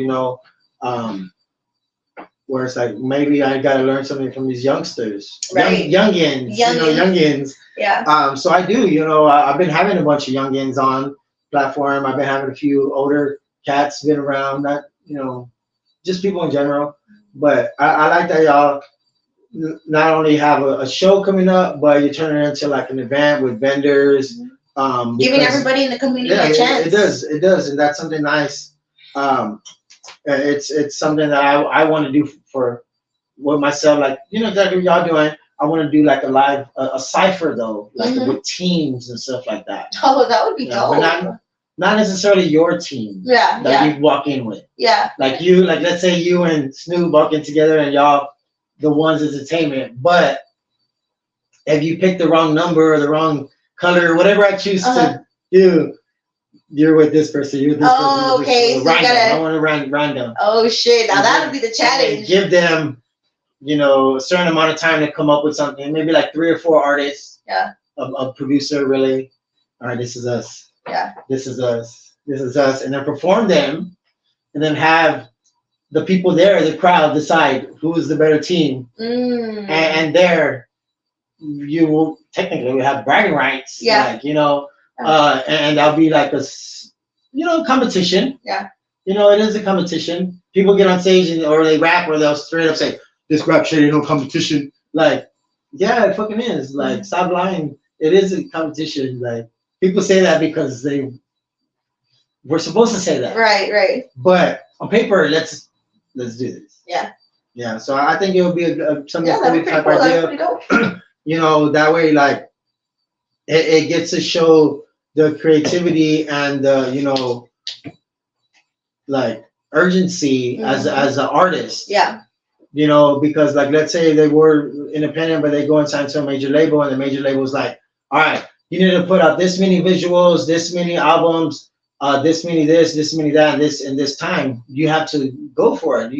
where it's like maybe I gotta learn something from these youngsters. Right. Youngins. Youngins. Yeah. So I do, I've been having a bunch of youngins on platform. I've been having a few older cats been around, not, just people in general. But I like that y'all not only have a show coming up, but you turn it into like an event with vendors, giving everybody in the community a chance. It does, and that's something nice. It's something that I want to do for myself, like exactly what y'all doing. I want to do like a live a cipher though, like with teams and stuff like that. Oh, that would be dope. But not necessarily your team. That you walk in with. Yeah. Like let's say you and Snoop walk in together and y'all the one's entertainment, but if you pick the wrong number or the wrong color, whatever I choose to do, you're with this person. You're this person. Oh, okay. So random. I want to random. Oh shit! Now that would be the challenge. Give them, a certain amount of time to come up with something. Maybe like 3 or 4 artists. Yeah. A producer, really. All right, this is us. Yeah. This is us. This is us, and then perform them, and then have the people there, the crowd, decide who is the better team, and there you will technically have bragging rights. Yeah. Like, and that'll be like a competition. Yeah. It is a competition. People get on stage or they rap or they'll straight up say, "This rap shit ain't no competition." Like, yeah, it fucking is. Like, stop lying. It is a competition. Like, people say that because we're supposed to say that. Right. But on paper, let's do this. Yeah. Yeah. So I think it would be something cool type cool. idea. That way, like, it gets to show the creativity and the, like, urgency as an artist. Yeah. Because like, let's say they were independent, but they go and sign to a major label, and the major label's like, all right, you need to put out this many visuals, this many albums, this many this many that, and this time. You have to go for it.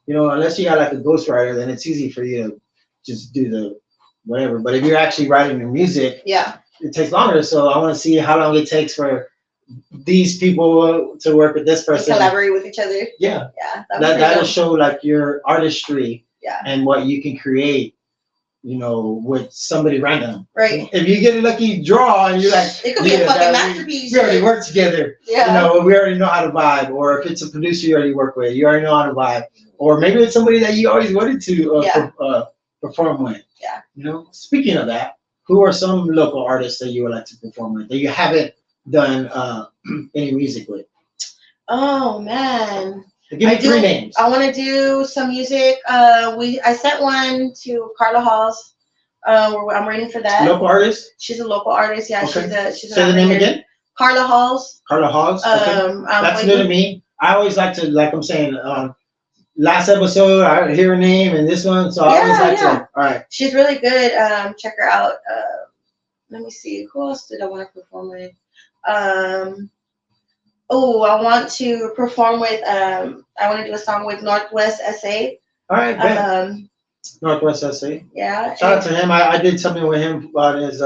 Unless you got like a ghostwriter, then it's easy for you to just do the whatever. But if you're actually writing the music, it takes longer. So I want to see how long it takes for these people to work with this person, and collaborate with each other. Yeah. That'll show like your artistry. Yeah. And what you can create, with somebody random. Right. If you get a lucky draw and you're like, it could be a fucking masterpiece. We already work together. Yeah. We already know how to vibe. Or if it's a producer you already work with, you already know how to vibe. Or maybe it's somebody that you always wanted to perform with. Yeah. Speaking of that, who are some local artists that you would like to perform with that you haven't done any music with? Oh man. Give me 3 names. I want to do some music. I sent one to Carla Halls. I'm waiting for that. Local artist? She's a local artist. Yeah, okay. she's Say the name again. Carla Halls. Carla Halls. Okay. That's new to me. I always like to, like I'm saying, last episode, I hear her name, and this one, so I always like to. All right. She's really good. Check her out. Let me see. Who else did I want to perform with? Oh, I want to perform with. I want to do a song with Northwest SA. All right. Northwest SA. Yeah. Shout out to him. I did something with him about his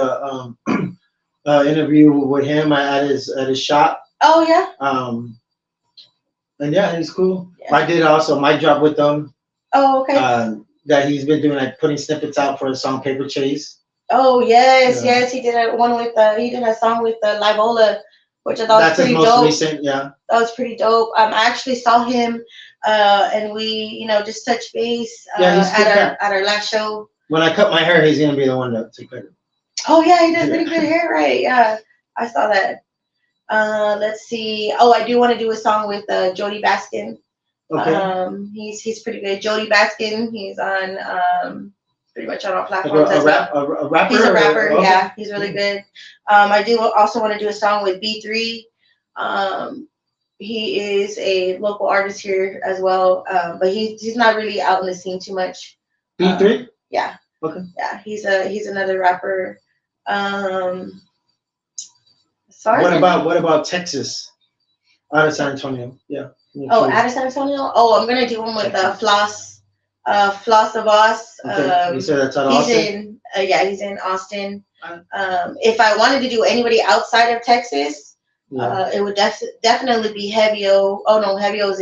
interview with him at his shop. Oh yeah. And yeah, he's cool. Yeah. I did also my job with him. Oh okay. That he's been doing, like putting snippets out for the song Paper Chase. Oh yes. He did one with he did a song with Livola, which I thought was pretty dope. That's his most recent, yeah. That was pretty dope. I actually saw him, and we just touched base at our last show. When I cut my hair, he's gonna be the one to cut it. Oh yeah, he does pretty good hair, right? Yeah, I saw that. Let's see. Oh, I do want to do a song with Jody Baskin. Okay. He's pretty good. Jody Baskin. He's on pretty much on all platforms. A rapper. He's a rapper. Okay. Yeah, he's really good. I do also want to do a song with B3. He is a local artist here as well, but he's not really out in the scene too much. B3. Yeah. Okay. Yeah, he's another rapper. What about Texas? Out of San Antonio, yeah. Oh, out of San Antonio. Oh, I'm gonna do one with Floss the Boss. Okay. You said that's out of Austin. He's in Austin. If I wanted to do anybody outside of Texas, it would definitely be Heavyo. Oh no, Heavyo's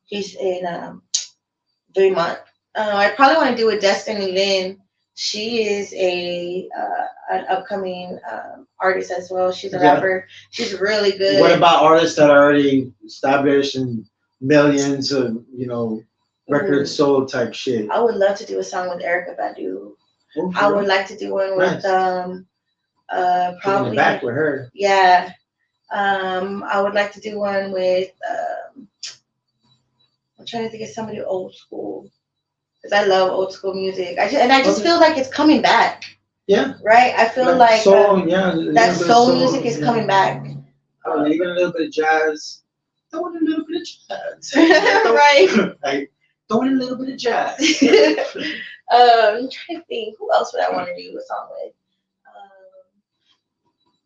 he's in Fremont. I probably want to do with Destiny Lynn. She is an upcoming artist as well. She's a rapper. She's really good. What about artists that are already established and millions of records sold type shit? I would love to do a song with Erykah Badu. I would like to do one with probably back with her. Yeah. I would like to do one with I'm trying to think of somebody old school. Because I love old school music. I just feel like it's coming back. Yeah. Right? I feel like soul, that soul music is coming back. Even a little bit of jazz. Throw in a little bit of jazz. Right. Like, throw in a little bit of jazz. I'm trying to think. Who else would I want to do a song with?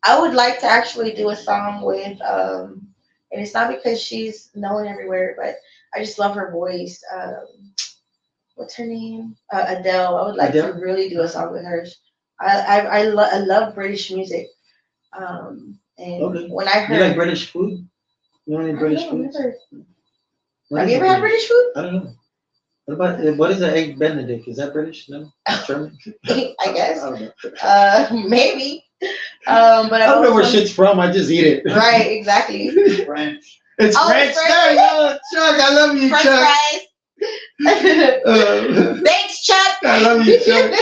I would like to actually do a song with, and it's not because she's known everywhere, but I just love her voice. What's her name? Adele. I would like to really do a song with her. I love British music. And when I heard, you like British food? You want any British food? Have you ever had British food? I don't know. What is an egg Benedict? Is that British? No, German. I guess. I don't know. Maybe. But I don't know where shit's from. I just eat it. Right. Exactly. French. It's French. There you go, Chuck. I love you, French Chuck. Fries. Thanks, Chuck. I love you, Chuck.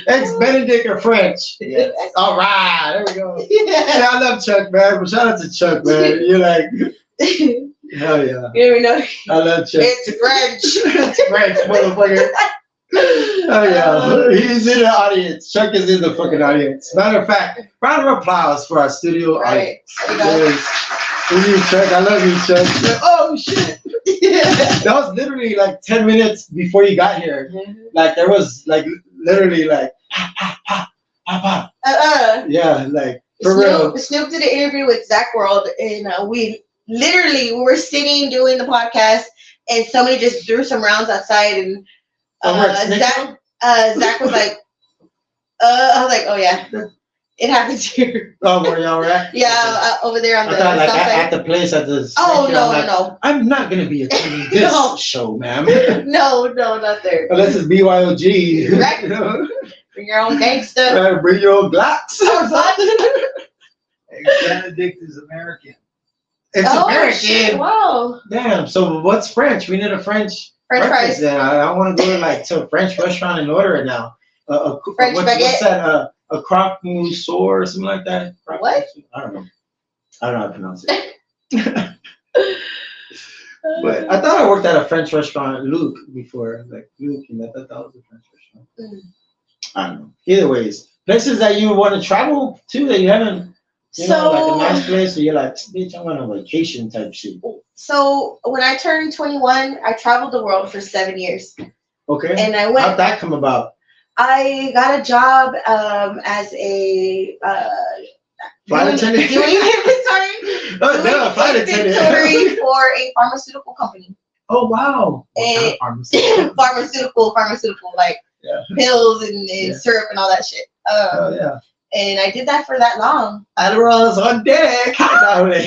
Eggs Benedict are French. Yes. All right, there we go. Yeah, I love Chuck, man. But shout out to Chuck, man. You're like, hell yeah. You never know. I love Chuck. It's French. It's French, motherfucker. Oh yeah, he's in the audience. Chuck is in the fucking audience. Matter of fact, round of applause for our studio audience. Thank you, Chuck. I love you, Chuck. Oh shit. That was literally like 10 minutes before you got here. Like there was like literally like yeah, like for real. Snoop did an interview with Zach World, and we were sitting doing the podcast, and somebody just threw some rounds outside, and Zach was like, I was like, oh yeah. It happens here. Oh, where y'all were at? Yeah, over there on the south side. At the place at the. Oh no. I'm not gonna be attending this show, ma'am. No, not there. Unless it's BYOG. Right. Bring your own gangster. Bring your own Glocks. Benedict is American. It's American. Shit. Wow. Damn. So what's French? We need a French fries. Then I want to go to a French restaurant and order it now. French baguette. What's that? A croque monsieur or something like that? What? I don't know how to pronounce it. But I thought I worked at a French restaurant, Luke, before. Like Luke, and I thought that was a French restaurant. I don't know. Either ways, places that you want to travel to that you haven't You know, like a nice place, or you're like, bitch, I'm on a vacation type shit. So when I turned 21, I traveled the world for 7 years. Okay. And I went. How'd that come about? I got a job as a Flight attendant. Doing inventory. Flight attendant. Inventory for a pharmaceutical company. Oh wow. Pharmaceutical, like pills and syrup and all that shit. Oh yeah. And I did that for that long. Adderall's on deck. So I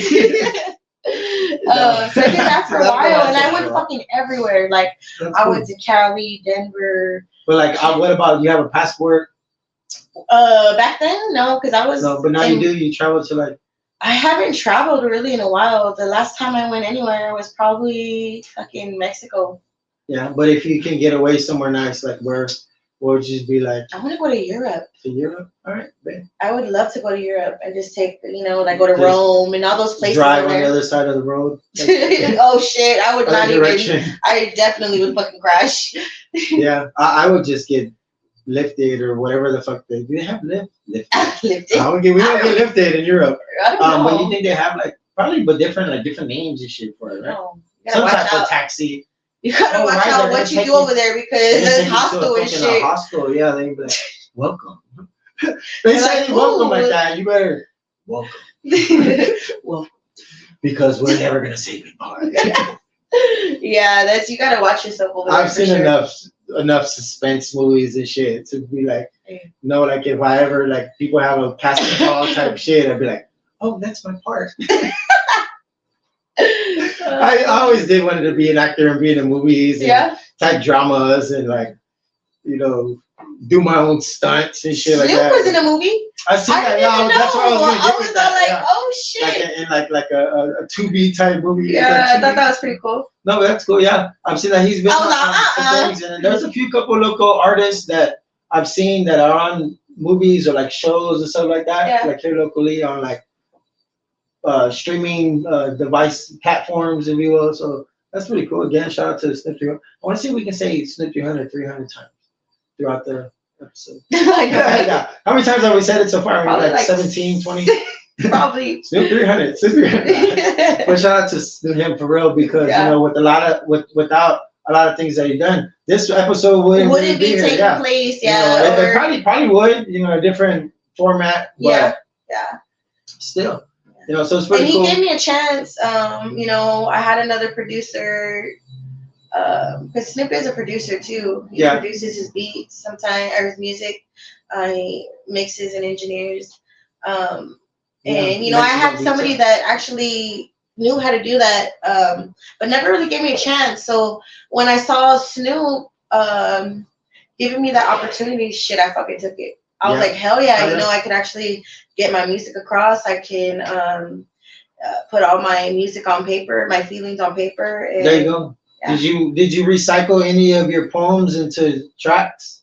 did that for a while, and I went fucking everywhere. Like I went to Cali, Denver. But like, what about you? Have a passport? Back then, no, because I was. No, but now you do. You travel to like. I haven't traveled really in a while. The last time I went anywhere was probably fucking Mexico. Yeah, but if you can get away somewhere nice, like where would you be like? I want to go to Europe. To Europe? All right, babe. I would love to go to Europe and just take, like go to Rome and all those places. Drive on the other side of the road. Oh shit! I would not even. I definitely would fucking crash. Yeah, I would just get lifted or whatever the fuck they do. They have lifted. Lifted. We don't get lifted in Europe. I don't know. But you think they have like probably but different names and shit for it, right? No. Some type of taxi. You gotta watch out what you do over there because it's hostile and shit. Hostile, yeah. They be like, welcome. They say welcome like that. You better welcome. Well, because we're never gonna say goodbye. Yeah, you gotta watch yourself over there. I've seen enough suspense movies and shit to be like, like if I ever like people have a casting call type shit, I'd be like, oh, that's my part. I always did wanted to be an actor and be in the movies and type dramas and like, do my own stunts and shit like that. Snoop was in a movie. I seen that. Yeah, that's what I was gonna get with that. Oh shit! Like a 2B type movie. Yeah, I thought that was pretty cool. No, that's cool. Yeah, I've seen that he's been on some things, and there's a few couple local artists that I've seen that are on movies or like shows and stuff like that. Yeah. Like here locally on like streaming device platforms, if you will. So that's pretty cool. Again, shout out to Snoop 300. I want to see if we can say Snoop 300 300 times throughout the episode. Yeah. How many times have we said it so far? Like 17, 20? Probably. Snoop 300. Snoop 300. But shout out to him for real because without a lot of things that he's done, this episode wouldn't be taking place. Yeah. It probably would. A different format. But yeah. Still. So it's pretty cool. And he gave me a chance. I had another producer. Because Snoop is a producer too. He produces his beats sometimes, or his music. He mixes and engineers. And I had somebody that actually knew how to do that, but never really gave me a chance. So when I saw Snoop giving me that opportunity, shit, I fucking took it. I was like, hell yeah, I could actually get my music across. I can put all my music on paper, my feelings on paper. And there you go. Yeah. Did you recycle any of your poems into tracks?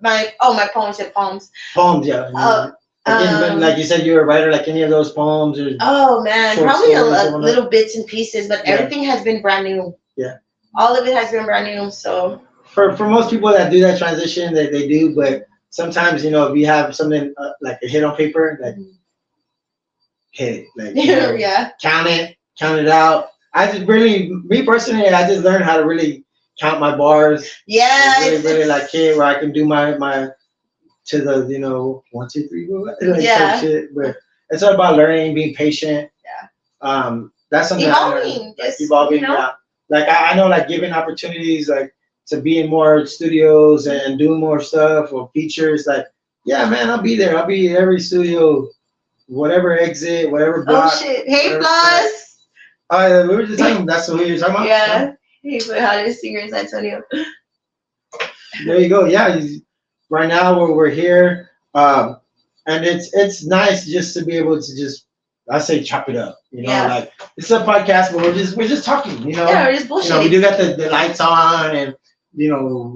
My poems and poems. Poems, yeah. Like you said, you were a writer. Like any of those poems? Or probably a little bits and pieces, but everything has been brand new. Yeah. All of it has been brand new. So for most people that do that transition, they do. But sometimes, if you have something like a hit on paper, like hit it, like count it out. I just me personally, I just learned how to really count my bars. Yeah, really like hit where I can do my to the 1, 2, 3, like shit. But it's all about learning, being patient. Yeah. That's something evolving. Yeah. Like I know, like giving opportunities, like to be in more studios and do more stuff or features. Like, yeah, man, I'll be there. I'll be in every studio, whatever exit, whatever block. Oh shit! Hey, Plus. Oh, we were just talking. That's what we were talking about. Yeah. He's the hottest singer in San Antonio. There you go. Yeah. Right now we're here, and it's nice just to be able to just I say chop it up. Like it's a podcast, but we're just talking. Yeah, we're just bullshitting. We do got the lights on and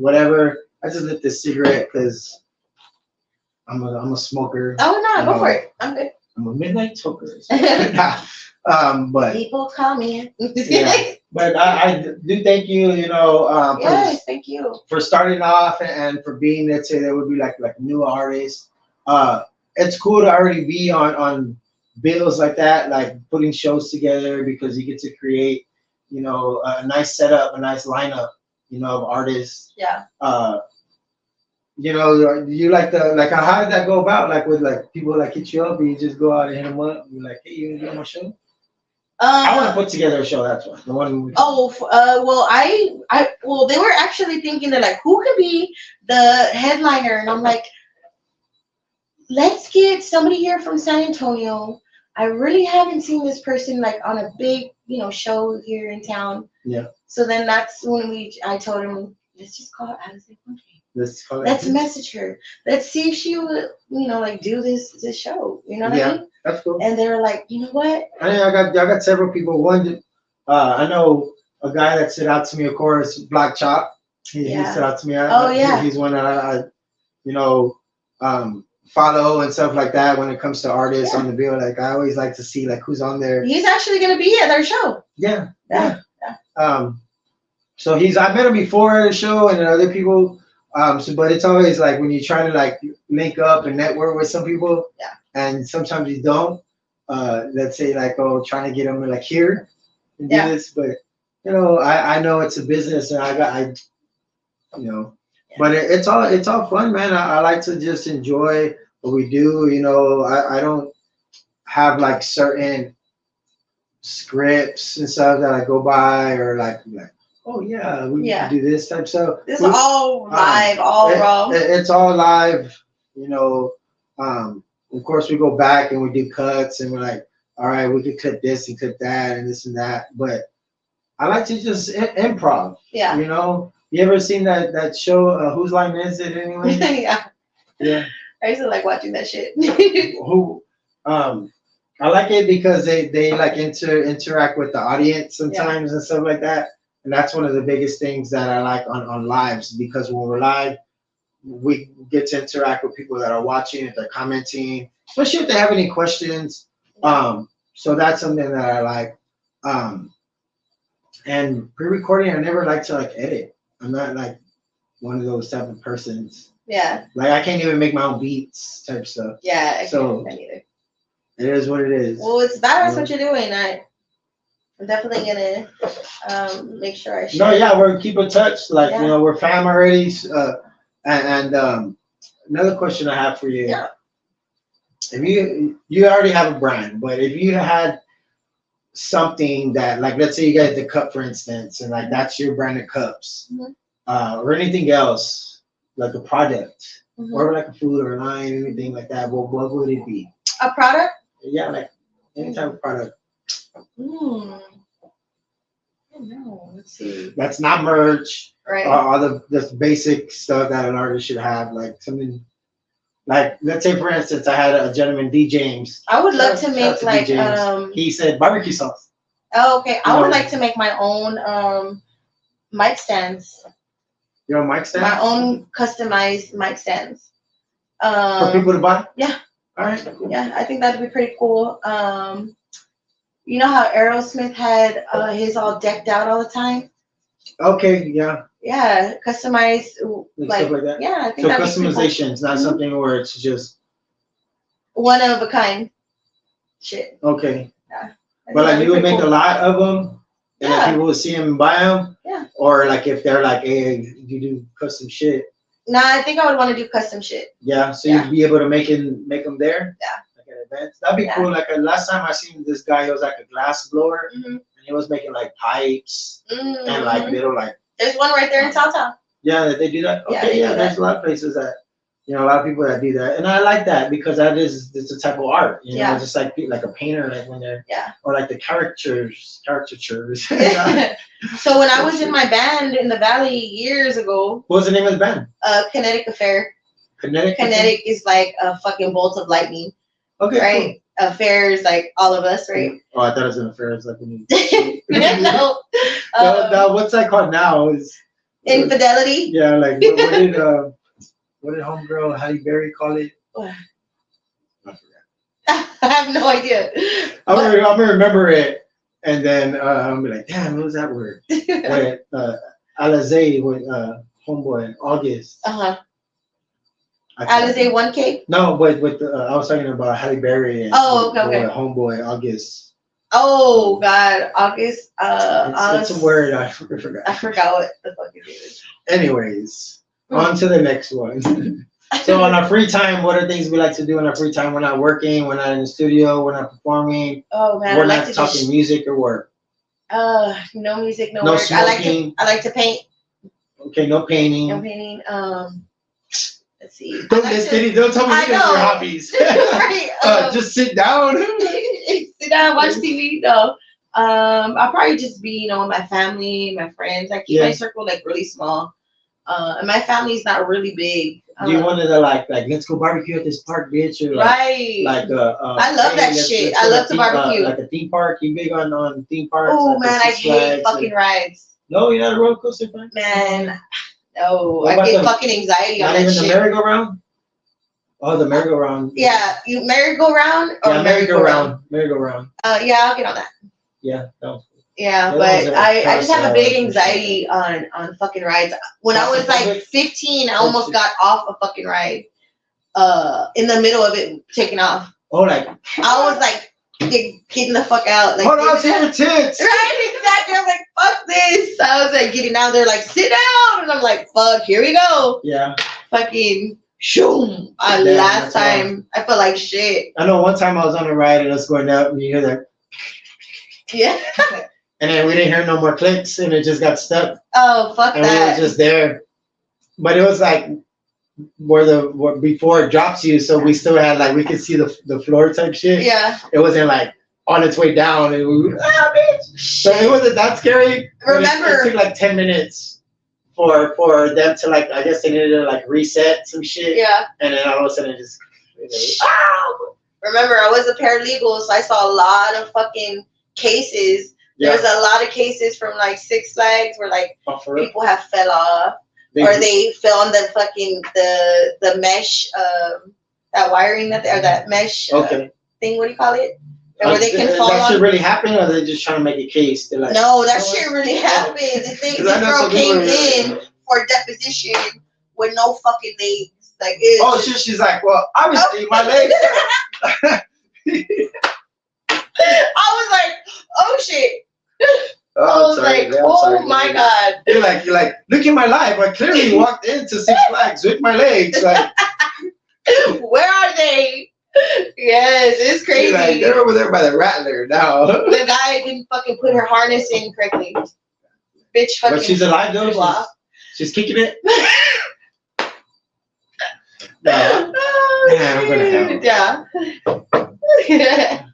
whatever. I just lit this cigarette because I'm a smoker. Oh no, go for it. I'm good. I'm a midnight toker. But people call me. But I do thank you. Yes, thank you for starting off and for being, let's say, that would be like new artists. It's cool to already be on bills like that, like putting shows together, because you get to create, you know, a nice setup, a nice lineup, you know, of artists. Yeah. You know, you like how did that go about? Like with like people like hit you up, and you just go out and hit them up. You're like, hey, you wanna be on my show? I want to put together a show. That's why the one. Well, they were actually thinking that like who could be the headliner, and I'm like, let's get somebody here from San Antonio. I really haven't seen this person like on a big, you know, show here in town. Yeah. So then that's when I told him, let's just call Alice. Let's message her. Let's see if she would, you know, like do this show. You know what I mean? That's cool. And they were like, you know what? I got several people. One, I know a guy that stood out to me, of course, Black Chop. He stood out to me. He's one that I you know, follow and stuff like that when it comes to artists on the bill. Like I always like to see like who's on there. He's actually gonna be at our show. Yeah. So I met him before the show and other people. But it's always like when you try to like link up and network with some people, and sometimes you don't. Let's say like trying to get them like here and do this, but you know I know it's a business and I you know, but it's all fun, man. I like to just enjoy what we do. You know, I don't have like certain scripts and stuff that I go by or like oh yeah, we can do this type stuff. This is all live, all raw. It's all live, you know. Of course, we go back and we do cuts, and we're like, all right, we could cut this and cut that and this and that. But I like to just improv. Yeah. You know, you ever seen that show? Whose Line Is It anyway? Yeah. I used to like watching that shit. I like it because they like interact with the audience sometimes and stuff like that. And that's one of the biggest things that I like on lives, because when we're live, we get to interact with people that are watching, if they're commenting, especially if they have any questions. So that's something that I like. And pre-recording, I never like to like edit. I'm not like one of those type of persons. Yeah. Like I can't even make my own beats type stuff. Yeah, I can't either. It is what it is. Well, it's badass what you're doing. I'm definitely gonna make sure I share. No, yeah, we're keep in touch. Like you know, we're fam already. And another question I have for you. Yeah. If you already have a brand, but if you had something that, like, let's say you got the cup, for instance, and like that's your brand of cups, or anything else, like a product, or like a food or a line, anything like that, what would it be? A product? Yeah, like any type of product. I don't know. Let's see. That's not merch. Right. All the basic stuff that an artist should have, like something. Like, let's say, for instance, I had a gentleman, D. James. I would love to make like he said barbecue sauce. Oh, okay. I would like to make my own mic stands. Your own mic stand? My own customized mic stands. For people to buy? Yeah. All right. Cool. Yeah, I think that'd be pretty cool. You know how Aerosmith had his all decked out all the time? Okay, yeah. Yeah, customized like that. Yeah, I think so customization is not something where it's just one of a kind shit. Okay. Yeah. But like you would make a lot of them, and like people would see them and buy them. Yeah. Or like if they're like, hey, you do custom shit. Nah, I think I would want to do custom shit. Yeah. So you'd be able to make them there. Yeah. That'd be cool. Like last time I seen this guy, he was like a glass blower, and he was making like pipes and like little like. There's one right there in Tata. Yeah, that they do that. Okay, yeah, there's a lot of places that, you know, a lot of people that do that, and I like that because it's a type of art. You know, just like a painter, like when they're or like the caricatures. So when I was in my band in the Valley years ago. What was the name of the band? Kinetic Affair. Kinetic is like a fucking bolt of lightning. Okay. Right. Cool. Affairs, like all of us, right? Oh, I thought it was an affair. It's like when you. No. What's that called now? Is infidelity. Yeah, like what did homegirl Halle Berry call it? What? I forgot. I have no idea. I'm gonna remember it, and then I'm gonna be like, damn, what was that word? With Alizé with homeboy in August. Alizé 1K? No, but with I was talking about Halle Berry and okay. Homeboy August. Oh God, August. It's a word I forgot. I forgot what the fuck it is. Anyways, on to the next one. So on our free time, what are things we like to do in our free time? We're not working, we're not in the studio, we're not performing. Oh man, we're not talking music or work. No music, no work. Smoking. I like to paint. Okay, no painting. No painting. Let's see. Don't tell me your hobbies. Right. Just sit down. Sit down, watch TV. No. I'll probably just be, with my family, my friends. I keep my circle like really small. And my family's not really big. Do you want to like let's go barbecue at this park, bitch? Or right. I love that shit. I love to barbecue. Like a theme park. You big on theme parks? Oh man, I hate fucking rides. No, you're not a roller coaster fan? Man, no. I get fucking anxiety on that shit. Not even the merry-go-round? Oh, the merry-go-round. Yeah, you merry-go-round or merry-go-round? Merry-go-round. Yeah, I'll get on that. Yeah, no. Yeah, but I just have a big anxiety on fucking rides. When I was like 15, I almost got off a fucking ride. In the middle of it taking off. Oh, like I was like getting the fuck out. Like, hold on to your tits. Right, exactly. I'm like, fuck this. I was like getting down there, like, sit down, and I'm like, fuck, here we go. Yeah. Fucking shoom. Last time I felt like shit. I know one time I was on a ride and I was going up and you hear that. Yeah. And then we didn't hear no more clicks, and it just got stuck. Oh, fuck and that. And we were just there. But it was like where before it drops you, so we still had like, we could see the floor type shit. Yeah. It wasn't like on its way down. And we bitch. So it wasn't that scary. Remember. It took like 10 minutes for them to like, I guess they needed to like reset some shit. Yeah. And then all of a sudden it just. Remember, I was a paralegal, so I saw a lot of fucking cases. Yeah. There's a lot of cases from like Six Flags where like people have fell off or they fell on the fucking the mesh that wiring that mesh thing. What do you call it? Where they can fall on. That shit really happened, or are they just trying to make a case? Like, no, that shit really happened. This girl came in for deposition with no fucking legs. Like she's like, well, obviously my legs. I was like, oh shit. My God. You're like, look at my life. I clearly walked into Six Flags with my legs. Like, where are they? Yes, it's crazy. Like, they're over there by the Rattler now. The guy didn't fucking put her harness in correctly. Bitch fucking. But she's alive though. She's kicking it. No. Man, I'm gonna have. Yeah.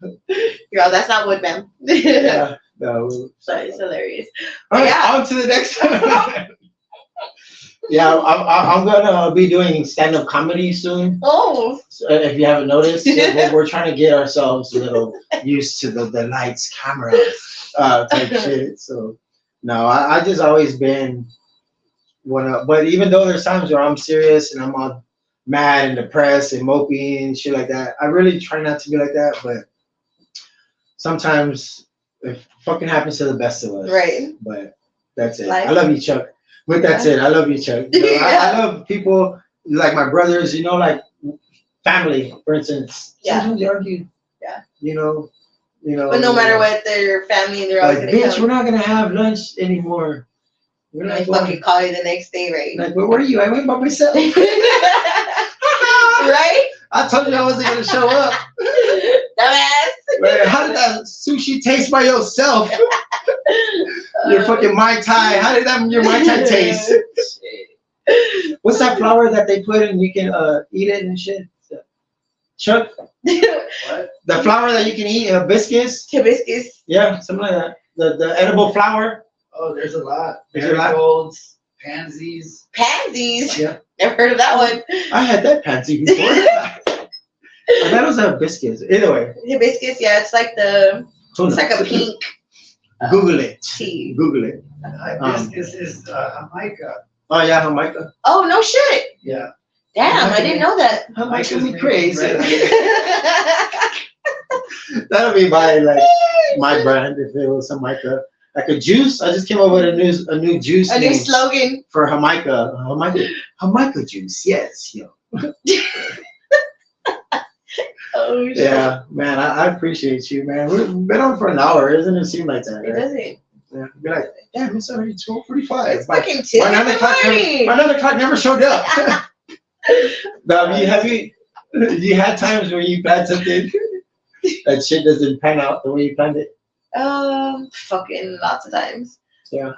Girl, that's not wood, ma'am. Yeah. No. Sorry, it's hilarious. All right, on to the next one. Yeah, I'm gonna be doing stand-up comedy soon. Oh. So if you haven't noticed, we're trying to get ourselves a little used to the lights, camera type shit. So no, I just always been but even though there's times where I'm serious and I'm all mad and depressed and mopey and shit like that, I really try not to be like that. But sometimes it fucking happens to the best of us. Right. But that's it. Life. I love you, Chuck. But that's it. I love you, Chuck. I love people like my brothers, like family, for instance. Yeah. Sometimes they argue. Yeah. But no matter what, their family, they're always like, bitch, we're not gonna have lunch anymore. We're not fucking call you the next day, right? Like, where are you? I went by myself. Right? I told you I wasn't gonna show up. Dumbass. Man, how did that sushi taste by yourself? Your fucking Mai Tai. How did your Mai Tai taste? What's that flour that they put in? You can eat it and shit. Chuck? What? The flour that you can eat, biscuits? Hibiscus. Yeah, something like that. The edible flour. Oh, there's a lot. Marigolds, pansies. Pansies? Yeah. Never heard of that one. I had that pansy before. That was a biscuit. Either way. Hibiscus, yeah, it's like it's like a pink. Google it. Tea. Google it. Hibiscus is Jamaica. Oh yeah, Jamaica. Oh no shit. Yeah. Damn, I didn't know that. Jamaica's me crazy. That'll be my brand if it was Jamaica. Like a juice. I just came up with a new juice. A new slogan for Jamaica. Jamaica juice. Yes, yo. Oh shit. Yeah, man, I appreciate you, man. We've been on for an hour, doesn't it seem like that? It Right? doesn't. Yeah, be like, damn, it's already 12:45. It's fucking 2 in the morning. My 9 o'clock never showed up. Now, you had times where you planned something that shit doesn't pan out the way you planned it? Fucking lots of times. Yeah.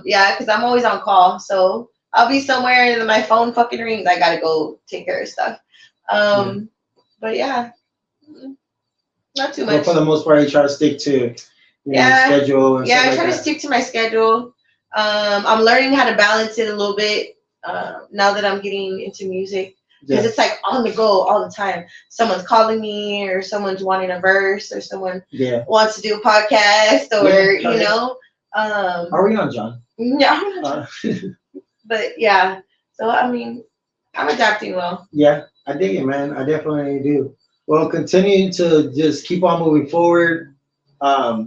Yeah, because I'm always on call, so I'll be somewhere and my phone fucking rings. I gotta go take care of stuff. But yeah, not too much. But for the most part, you try to stick to your schedule. And yeah, stuff I try like to stick to my schedule. I'm learning how to balance it a little bit now that I'm getting into music. Because it's like on the go all the time. Someone's calling me, or someone's wanting a verse, or someone wants to do a podcast, or you know. Are we on, John? Yeah. But yeah, so I mean, I'm adapting well. Yeah, I dig it, man. I definitely do. Well, continue to just keep on moving forward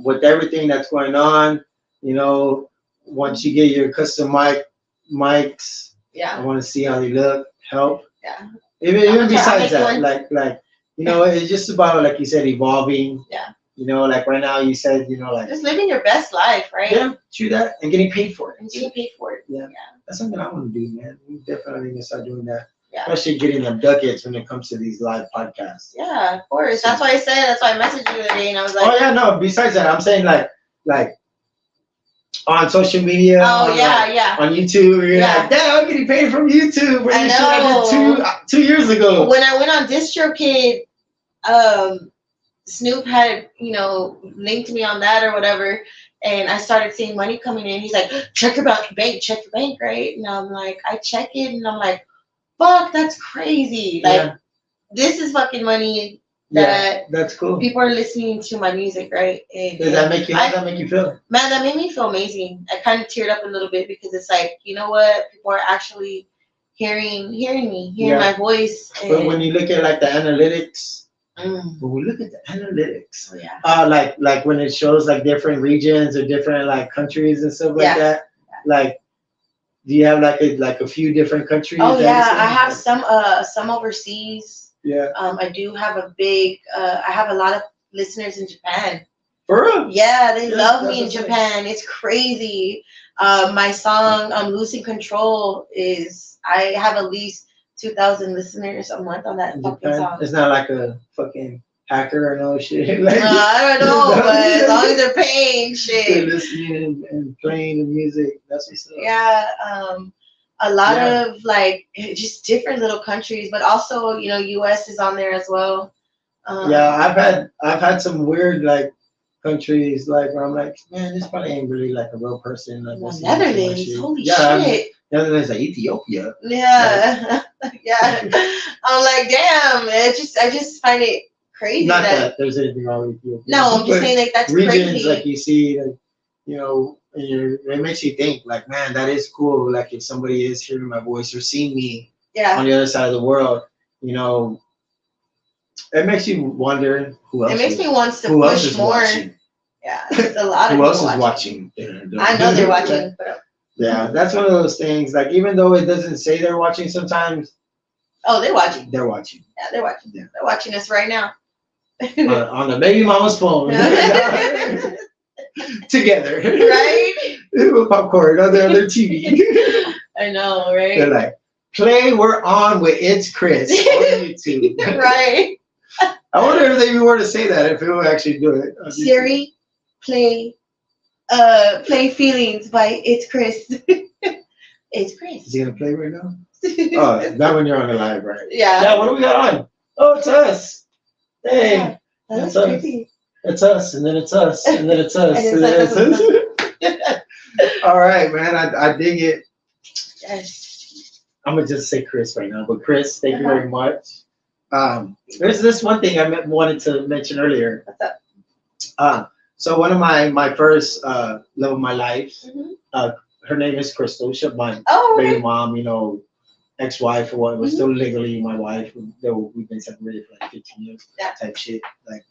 with everything that's going on. You know, once you get your custom mics, I want to see how they look. Help. Yeah. Even besides that, like you know, it's just about, like you said, evolving. Yeah. You know, like right now you said, you know, like just living your best life, right? Yeah, true that, and getting paid for it. And getting paid for it. Yeah. That's something I want to do, man. We definitely need to start doing that. Yeah. Especially getting them ducats when it comes to these live podcasts. Yeah, of course. That's why I said. That's why I messaged you the other day, and I was like, oh yeah, no. Besides that, I'm saying like on social media. Oh yeah, On YouTube, you're like, damn, I'm getting paid from YouTube. I know. I did 2 years ago. When I went on DistroKid, Snoop had, you know, linked me on that or whatever, and I started seeing money coming in. He's like, check your bank, right? And I'm like, I check it, and I'm like, fuck, that's crazy. Like, this is fucking money that that's cool. People are listening to my music, right? And, Does that make you? How does that make you feel? Man, that made me feel amazing. I kind of teared up a little bit because it's like, you know what? People are actually hearing me, hearing my voice. And but when you look at like the analytics. When we look at the analytics, like when it shows like different regions or different like countries and stuff like that, like do you have like a few different countries? Oh yeah, I have some overseas. Yeah. I do have a big. I have a lot of listeners in Japan. For real? Yeah, they love me in Japan. It's crazy. My song "Losing Control" is. I have at least 2,000 listeners a month on that fucking song. It's not like a fucking hacker or no shit. Like, I don't know, but as long as they're paying shit. They're listening and playing the music. That's what's up. Yeah, a lot of like just different little countries, but also, you know, US is on there as well. I've had some weird like countries like where I'm like, man, this probably ain't really like a real person. Like Netherlands, holy shit. Netherlands, like Ethiopia. Yeah, yeah. I'm like, damn. I just find it crazy. Not that there's anything wrong with Ethiopia. No, I'm just saying like that's regions, crazy. Like you see, like, you know, it makes you think like, man, that is cool. Like if somebody is hearing my voice or seeing me on the other side of the world, you know, it makes you wonder who else. It makes me want to push more. Watching. Yeah, there's a lot of who people else is watching. I know they're watching. But yeah, that's one of those things. Like even though it doesn't say they're watching, sometimes. Oh, they're watching. They're watching. Yeah, they're watching. Yeah. They're watching us right now. on the baby mama's phone. Together. Right? With popcorn on their TV. I know, right? They're like, play, we're on with itsCRI on YouTube. Right. I wonder if they even were to say that, if it would actually do it. Siri, play Feelings by itsCRI. itsCRI. Is he gonna play right now? Oh, not when you're on the live, right? Yeah. Yeah, what do we got on? Oh, it's us. Hey. Yeah, that's creepy. It's us, and then it's us, and then it's us, and then it's us. All right, man. I dig it. Yes. I'm gonna just say Chris right now, but Chris, thank you very much. There's this one thing I wanted to mention earlier. What's up? So one of my first love of my life, her name is Crystal. She's my baby mom, you know, ex-wife or what, was still legally my wife, though we've been separated for like 15 years, type shit. Like,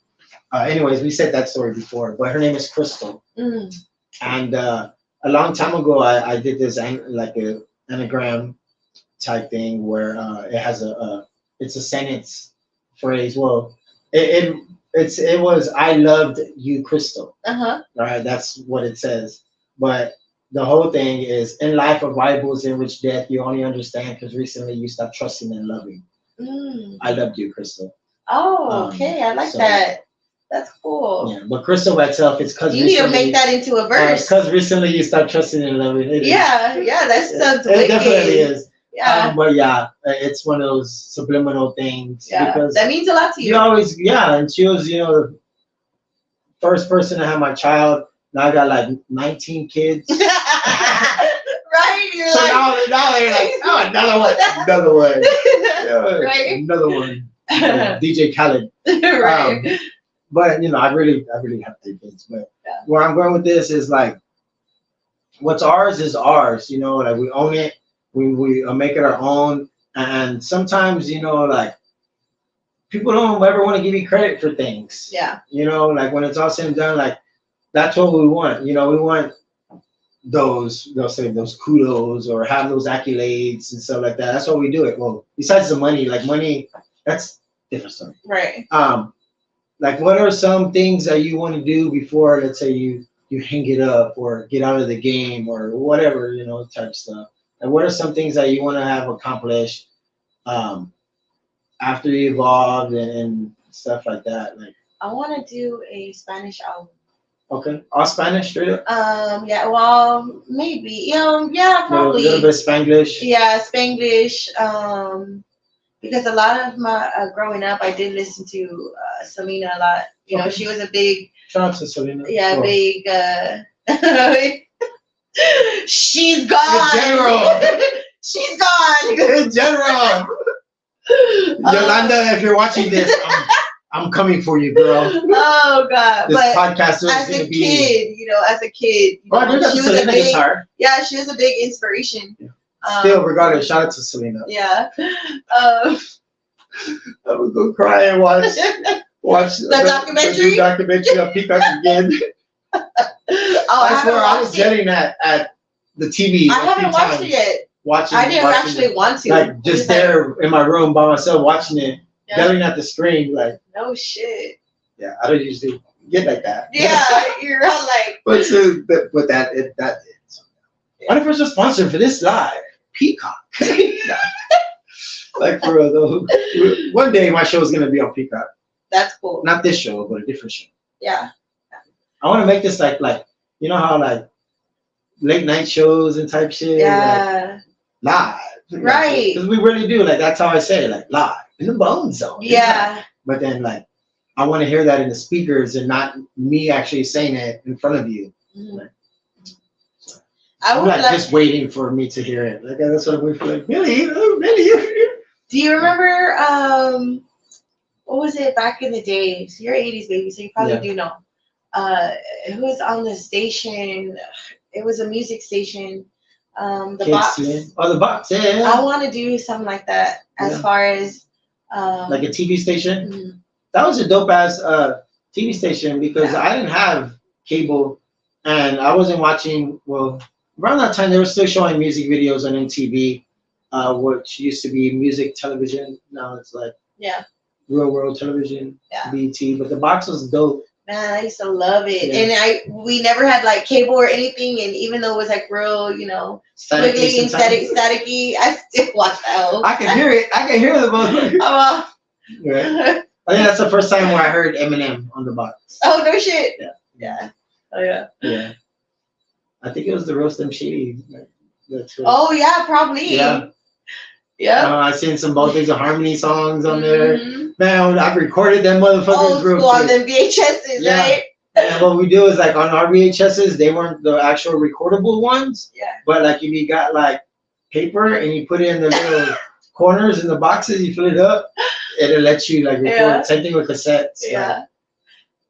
anyways, we said that story before, but her name is Crystal. And a long time ago, I did this like a anagram type thing where it has it's a sentence phrase. Well, it was I loved you, Crystal. Uh-huh. Right, that's what it says. But the whole thing is in life of rivals in which death you only understand because recently you stopped trusting and loving. I loved you, Crystal. Oh, okay. I like that. That's cool. Yeah, but Crystal by itself, it's because you need to make that into a verse. Because recently you stopped trusting and loving. Yeah, that sounds wicked. It definitely is. Yeah. But yeah, it's one of those subliminal things. Yeah, because that means a lot to you. You always, and she was, the first person to have my child. Now I got like 19 kids. Right? You're so now they're like, oh, another one. Yeah, right? Another one. DJ Khaled. Right. But I really have 3 kids. But where I'm going with this is like, what's ours is ours. Like we own it. We make it our own. And sometimes like people don't ever want to give you credit for things. Yeah. Like when it's all said and done, like that's what we want. We want those kudos or have those accolades and stuff like that. That's why we do it. Well, besides the money, that's different stuff. Right. Like what are some things that you want to do before, let's say you hang it up or get out of the game or whatever, type stuff. And what are some things that you want to have accomplished after you evolved and stuff like that? Like I want to do a Spanish album. Okay, all Spanish straight up. Yeah. Well, maybe. Yeah, probably. A little bit of Spanglish. Yeah, Spanglish. Because a lot of my growing up, I did listen to Selena a lot. She was a big. Shout out to Selena. Yeah, cool. Big. She's gone. The general. She's gone. The general. Yolanda, if you're watching this, I'm coming for you, girl. Oh God! This but podcast is as gonna a be... kid, she was a big. Yeah, she was a big inspiration. Yeah. Still, regardless, shout out to Selena. Yeah. I would go cry and watch the documentary. The documentary on Peacock again. I swear I was getting at the TV. I haven't watched it yet. I didn't actually want to. Like just there in my room by myself watching it, yelling at the screen like. No shit. Yeah, I don't usually get like that. Yeah, you're all like. But that is. What if it's a sponsor for this live? Peacock. Like for real though. One day my show is gonna be on Peacock. That's cool. Not this show, but a different show. Yeah. I want to make this like how like late night shows and type shit. Yeah. Like, live. Right. Because we really do. Like that's how I say it. Like live in the BoneZone. Yeah. But then like I want to hear that in the speakers and not me actually saying it in front of you. Mm-hmm. I'm not just waiting for me to hear it. Like that's what I'm waiting for. Like, Millie. Do you remember what was it back in the days? You're 80s baby, so you probably do know. It was on the station. It was a music station. The Box. Oh, the Box. Yeah. I want to do something like that as far as like a TV station. Mm-hmm. That was a dope ass TV station because I didn't have cable and I wasn't watching. Well, around that time they were still showing music videos on MTV, which used to be music television. Now it's like real world television, BT. But the Box was dope. Man, I used to love it, and we never had like cable or anything, and even though it was like real, staticky and staticky, I still watched that. I can hear it. I can hear the both. Yeah. I think that's the first time where I heard Eminem on the Box. Oh no shit. Yeah. Oh yeah. Yeah. I think it was the Roast Them Shady. Oh yeah, probably. Yeah. Yeah. I seen some Both Things of Harmony songs on there. Man, I've recorded them motherfuckers. Old school on them VHSs, right? And what we do is like on our VHSs, they weren't the actual recordable ones. Yeah. But like if you got like paper and you put it in the little corners in the boxes, you fill it up, it'll let you like record. Yeah. Same thing with cassettes. Yeah. Like,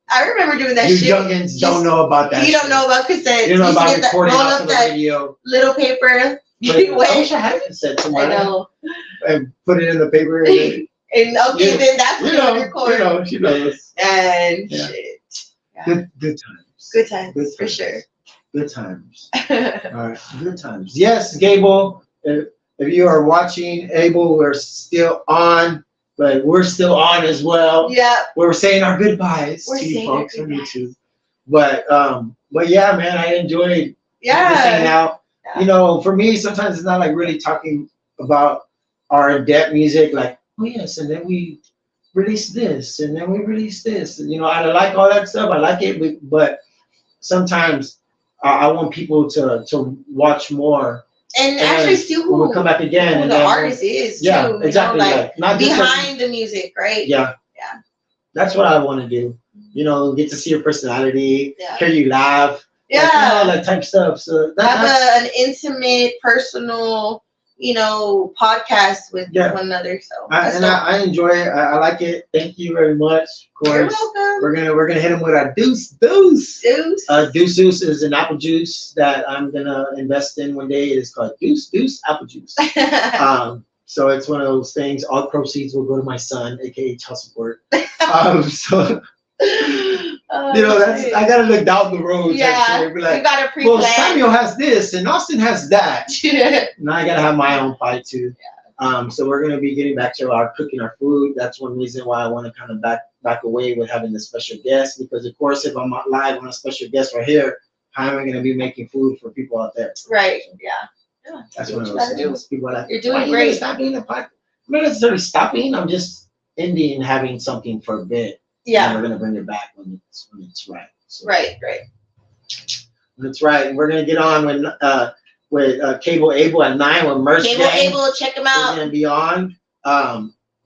I remember doing that you shit. youngins don't know about that. You don't know about cassettes. You don't know about recording off of the radio. Little paper. I wish I had a cassette somewhere. I know. And put it in the paper. And then that's when you record. She knows. And shit. Yeah. Good times. Good times, for sure. Good times. All right, good times. Yes, Gable. If you are watching, Abel, we're still on, but we're still on as well. Yeah. We're saying our goodbyes We're to you saying our folks on goodbyes. YouTube. But yeah, man, I enjoyed just hanging Yeah. out. You know, for me, sometimes it's not like really talking about our in-depth music, like, oh yes, and then we release this, and then we release this. And, you know, I like all that stuff. I like it, but sometimes I want people to watch more. And actually see when we come back again, who and the then artist is, too. yeah, exactly. You know, like not just behind the music, right? yeah. That's what I want to do. You know, get to see your personality, hear you laugh, Yeah. like, you know, all that type of stuff. So have an intimate, personal, you know, podcast with one another. So I enjoy it. I like it. Thank you very much. Of course, you're welcome. We're gonna hit him with our deuce. Deuce is an apple juice that I'm gonna invest in one day. It is called Deuce apple juice. So it's one of those things. All proceeds will go to my son, aka child support. So you know, I gotta look down the road. Yeah, be like, you gotta pre-plan. Well, Samuel has this, and Austin has that. Now I gotta have my own pie too. So we're gonna be getting back to our cooking our food. That's one reason why I want to kind of back away with having the special guest, because of course, if I'm not live on a special guest right here, how am I gonna be making food for people out there? Right. Yeah. That's one of those things. People are like, you're doing great. Stop doing the podcast. I'm not necessarily stopping. I'm just ending having something for a bit. Yeah. And we're gonna bring it back when it's right. So, right. That's right. And we're gonna get on with Cable Able at 9 with Merch Cable Gang. Able, check them out. It's gonna be on.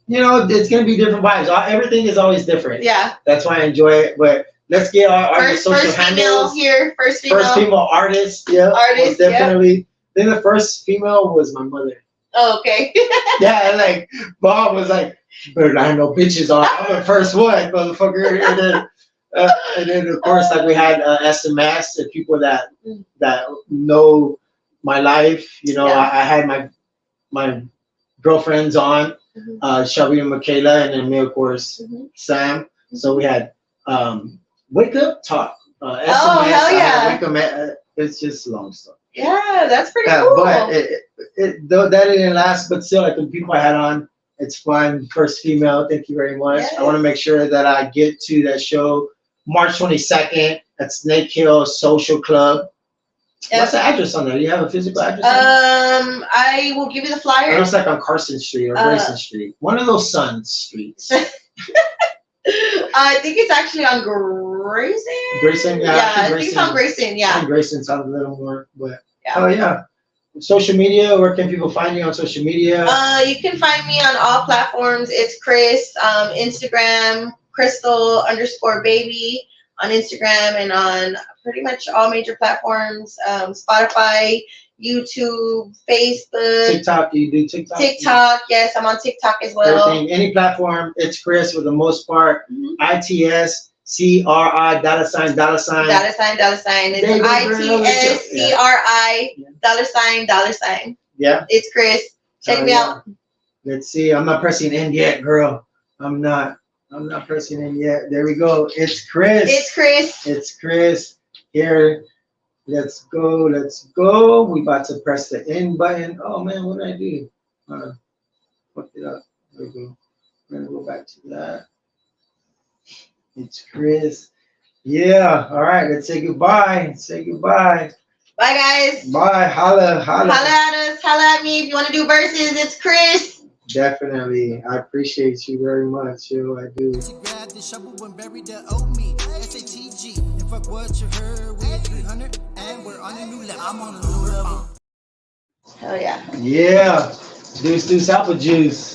You know, it's gonna be different vibes. Everything is always different. Yeah. That's why I enjoy it. But let's get our social handles. First female artist. Yeah. Artist. Definitely. Yeah. Then the first female was my mother. Oh, okay. Yeah, like Bob was like, "Better not have no bitches on." I'm the first one, motherfucker. And then of course, like we had SMS and people that know my life. You know, I had my girlfriends on, Shelby and Michaela, and then me, of course, Sam. So we had Wake Up Talk. SMS, hell yeah! Wake Up, it's just a long story. Yeah, that's pretty cool. But though that didn't last, but still, like the people I had on, it's fun. First female, thank you very much. Yes. I want to make sure that I get to that show March 22nd at Snake Hill Social Club. Yep. What's the address on there? Do you have a physical address? I will give you the flyer. It looks like on Carson Street or Grayson Street. One of those Sun streets. I think it's actually on Grayson. Grayson, yeah. I think it's on Grayson, yeah. I think Grayson sounds a little more, but oh yeah. Social media, where can people find you on social media? You can find me on all platforms. It's Chris, Instagram, Crystal_baby on Instagram and on pretty much all major platforms. Spotify, YouTube, Facebook, TikTok. Do you do TikTok? TikTok, yes, I'm on TikTok as well. Everything, any platform, it's Chris for the most part. itsCRI $. It's itsCRI $. Yeah. It's Chris. Check me out. Let's see. I'm not pressing in yet, girl. I'm not pressing in yet. There we go. It's Chris. It's Chris. Here. Let's go. We about to press the in button. Oh man, what did I do? Fucked it up. There we go. We're gonna go back to that. It's Chris. Yeah. All right. Let's say goodbye. Bye, guys. Bye. Holla at us. Holla at me if you want to do verses. It's Chris. Definitely. I appreciate you very much. Yo, I do. Grab the shovel and bury the old me. SATG. And fuck what you heard. We at 300 and we're on a new level. I'm on a new level. Hell yeah. Yeah. Deuce apple juice.